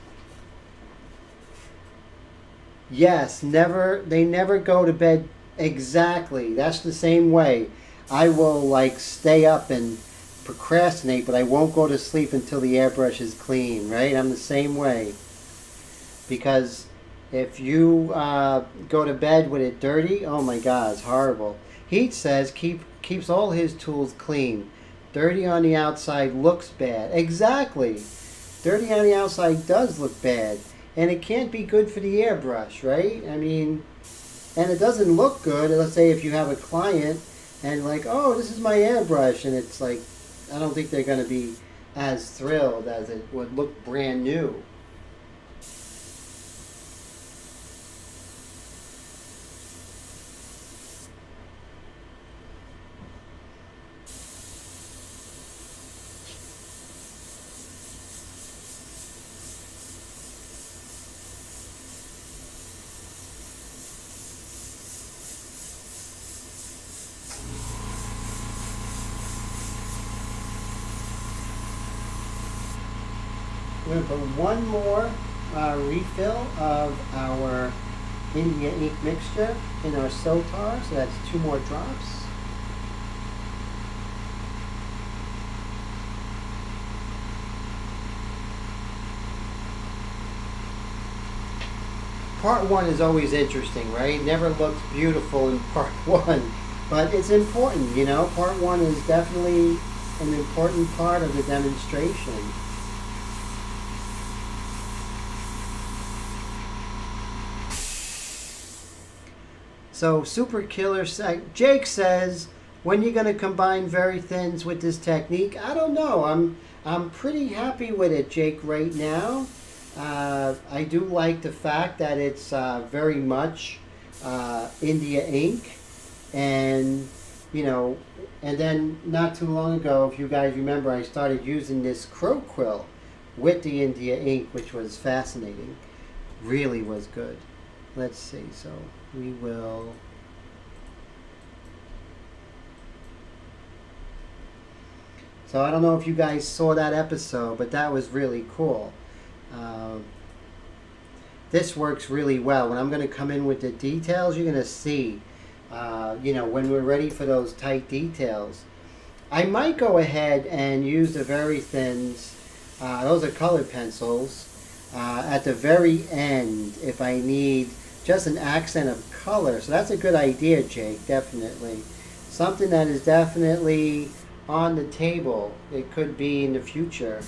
Yes, they never go to bed. Exactly. That's the same way. I will like stay up and procrastinate, but I won't go to sleep until the airbrush is clean, right? I'm the same way. Because if you go to bed with it dirty, oh my God, it's horrible. Heat says keeps all his tools clean. Dirty on the outside looks bad. Exactly. Dirty on the outside does look bad. And it can't be good for the airbrush, right? I mean, and it doesn't look good. Let's say if you have a client and like, oh, this is my airbrush, and it's like, I don't think they're going to be as thrilled as it would look brand new. We're going to put one more refill of our India ink mixture in our Sotar, so that's 2 more drops. Part 1 is always interesting, right? Never looks beautiful in part 1, but it's important, you know? Part 1 is definitely an important part of the demonstration. So Super Killer, Jake says, when you're going to combine very thins with this technique? I don't know. I'm pretty happy with it, Jake, right now. I do like the fact that it's very much India ink, and you know, and then not too long ago, if you guys remember, I started using this crow quill with the India ink, which was fascinating. Really was good. Let's see. So we will. So I don't know if you guys saw that episode, but that was really cool. Uh, this works really well. When I'm going to come in with the details, you're going to see, you know, when we're ready for those tight details. I might go ahead and use the very thins, those are colored pencils, at the very end if I need just an accent of color. So that's a good idea, Jake, definitely. Something that is definitely on the table. It could be in the future.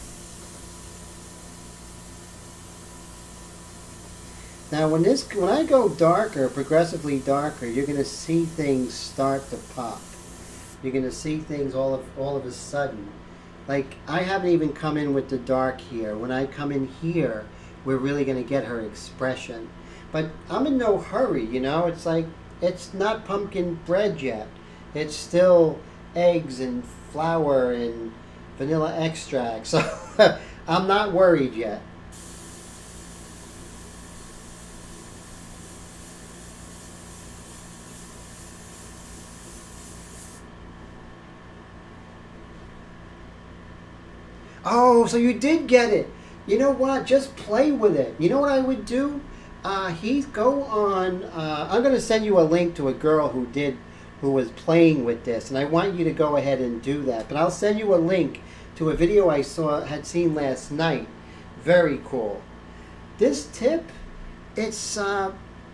Now when I go darker, progressively darker, you're going to see things start to pop. You're going to see things all of a sudden. Like, I haven't even come in with the dark here. When I come in here, we're really going to get her expression. But I'm in no hurry, you know. It's like, it's not pumpkin bread yet. It's still eggs and flour and vanilla extract. So I'm not worried yet. Oh, so you did get it. You know what? Just play with it. You know what I would do? Go on. I'm going to send you a link to a girl who was playing with this, and I want you to go ahead and do that. But I'll send you a link to a video I had seen last night. Very cool. This tip, it's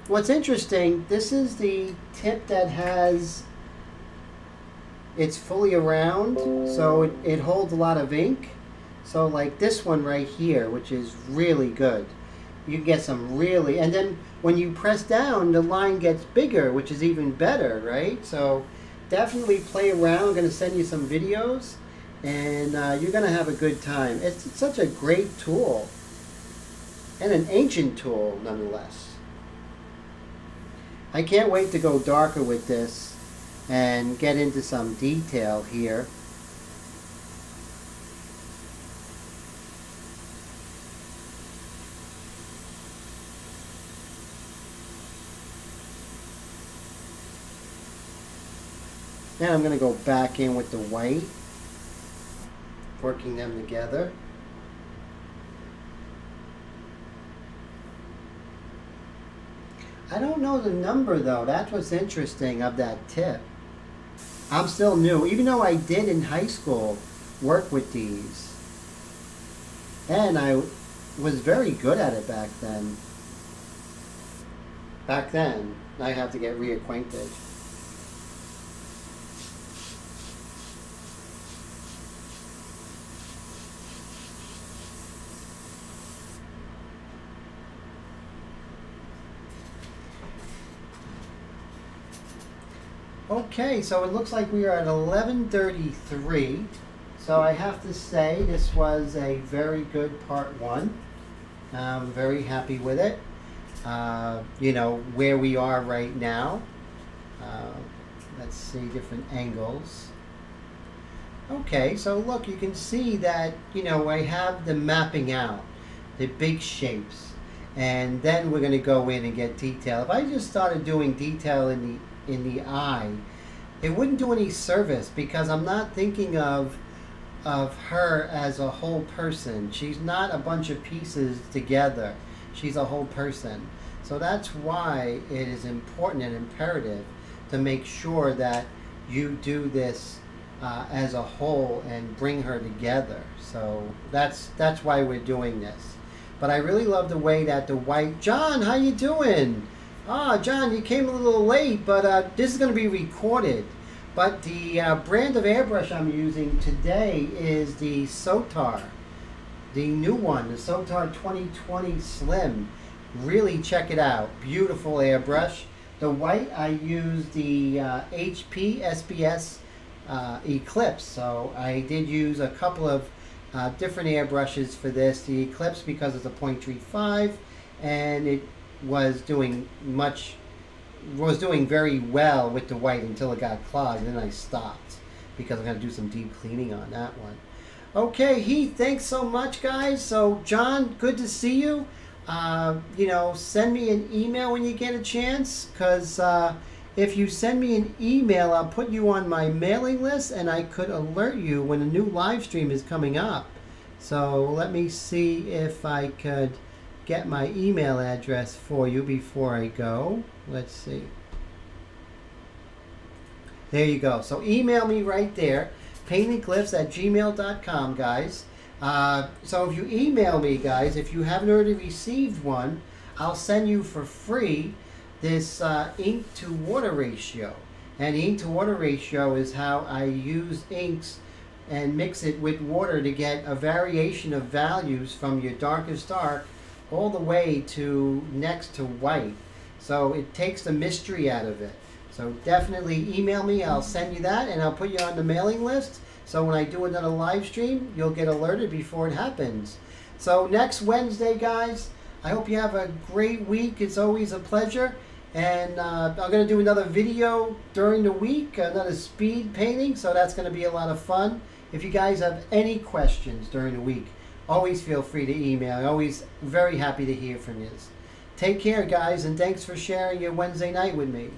what's interesting. This is the tip that has. It's fully around, so it holds a lot of ink. So like this one right here, which is really good. You get some really, and then when you press down, the line gets bigger, which is even better, right? So definitely play around. I'm going to send you some videos, and you're going to have a good time. It's such a great tool, and an ancient tool nonetheless. I can't wait to go darker with this and get into some detail here. Now I'm going to go back in with the white, working them together. I don't know the number though. That's what's interesting of that tip. I'm still new, even though I did in high school work with these. And I was very good at it back then. Back then, I have to get reacquainted. Okay, so it looks like we are at 11:33. So I have to say this was a very good part one. I'm very happy with it. You know, where we are right now. Let's see different angles. Okay, so look, you can see that, you know, I have the mapping out, the big shapes. And then we're going to go in and get detail. If I just started doing detail in the eye, it wouldn't do any service because I'm not thinking of her as a whole person. She's not a bunch of pieces together. She's a whole person. So that's why it is important and imperative to make sure that you do this as a whole and bring her together. So that's why we're doing this. But I really love the way that the white... John, how you doing? Ah, John, you came a little late, but this is going to be recorded. But the brand of airbrush I'm using today is the Sotar, the new one, the Sotar 2020 Slim. Really check it out. Beautiful airbrush. The white, I use the HP-SBS Eclipse. So I did use a couple of different airbrushes for this. The Eclipse because it's a 0.35, and it was doing very well with the white until it got clogged, and then I stopped because I'm going to do some deep cleaning on that one. Okay, Heath, thanks so much, guys. So, John, good to see you. You know, send me an email when you get a chance, because if you send me an email, I'll put you on my mailing list, and I could alert you when a new live stream is coming up. So let me see if I could get my email address for you before I go. Let's see. There you go. So email me right there, paintingcliffs@gmail.com, guys. So if you email me, guys, if you haven't already received one, I'll send you for free this ink to water ratio. And the ink to water ratio is how I use inks and mix it with water to get a variation of values from your darkest dark all the way to next to white. So it takes the mystery out of it. So definitely email me, I'll send you that, and I'll put you on the mailing list. So when I do another live stream, you'll get alerted before it happens. So next Wednesday, guys, I hope you have a great week. It's always a pleasure. And I'm going to do another video during the week, another speed painting, so that's going to be a lot of fun. If you guys have any questions during the week, always feel free to email. I'm always very happy to hear from you. Take care, guys, and thanks for sharing your Wednesday night with me.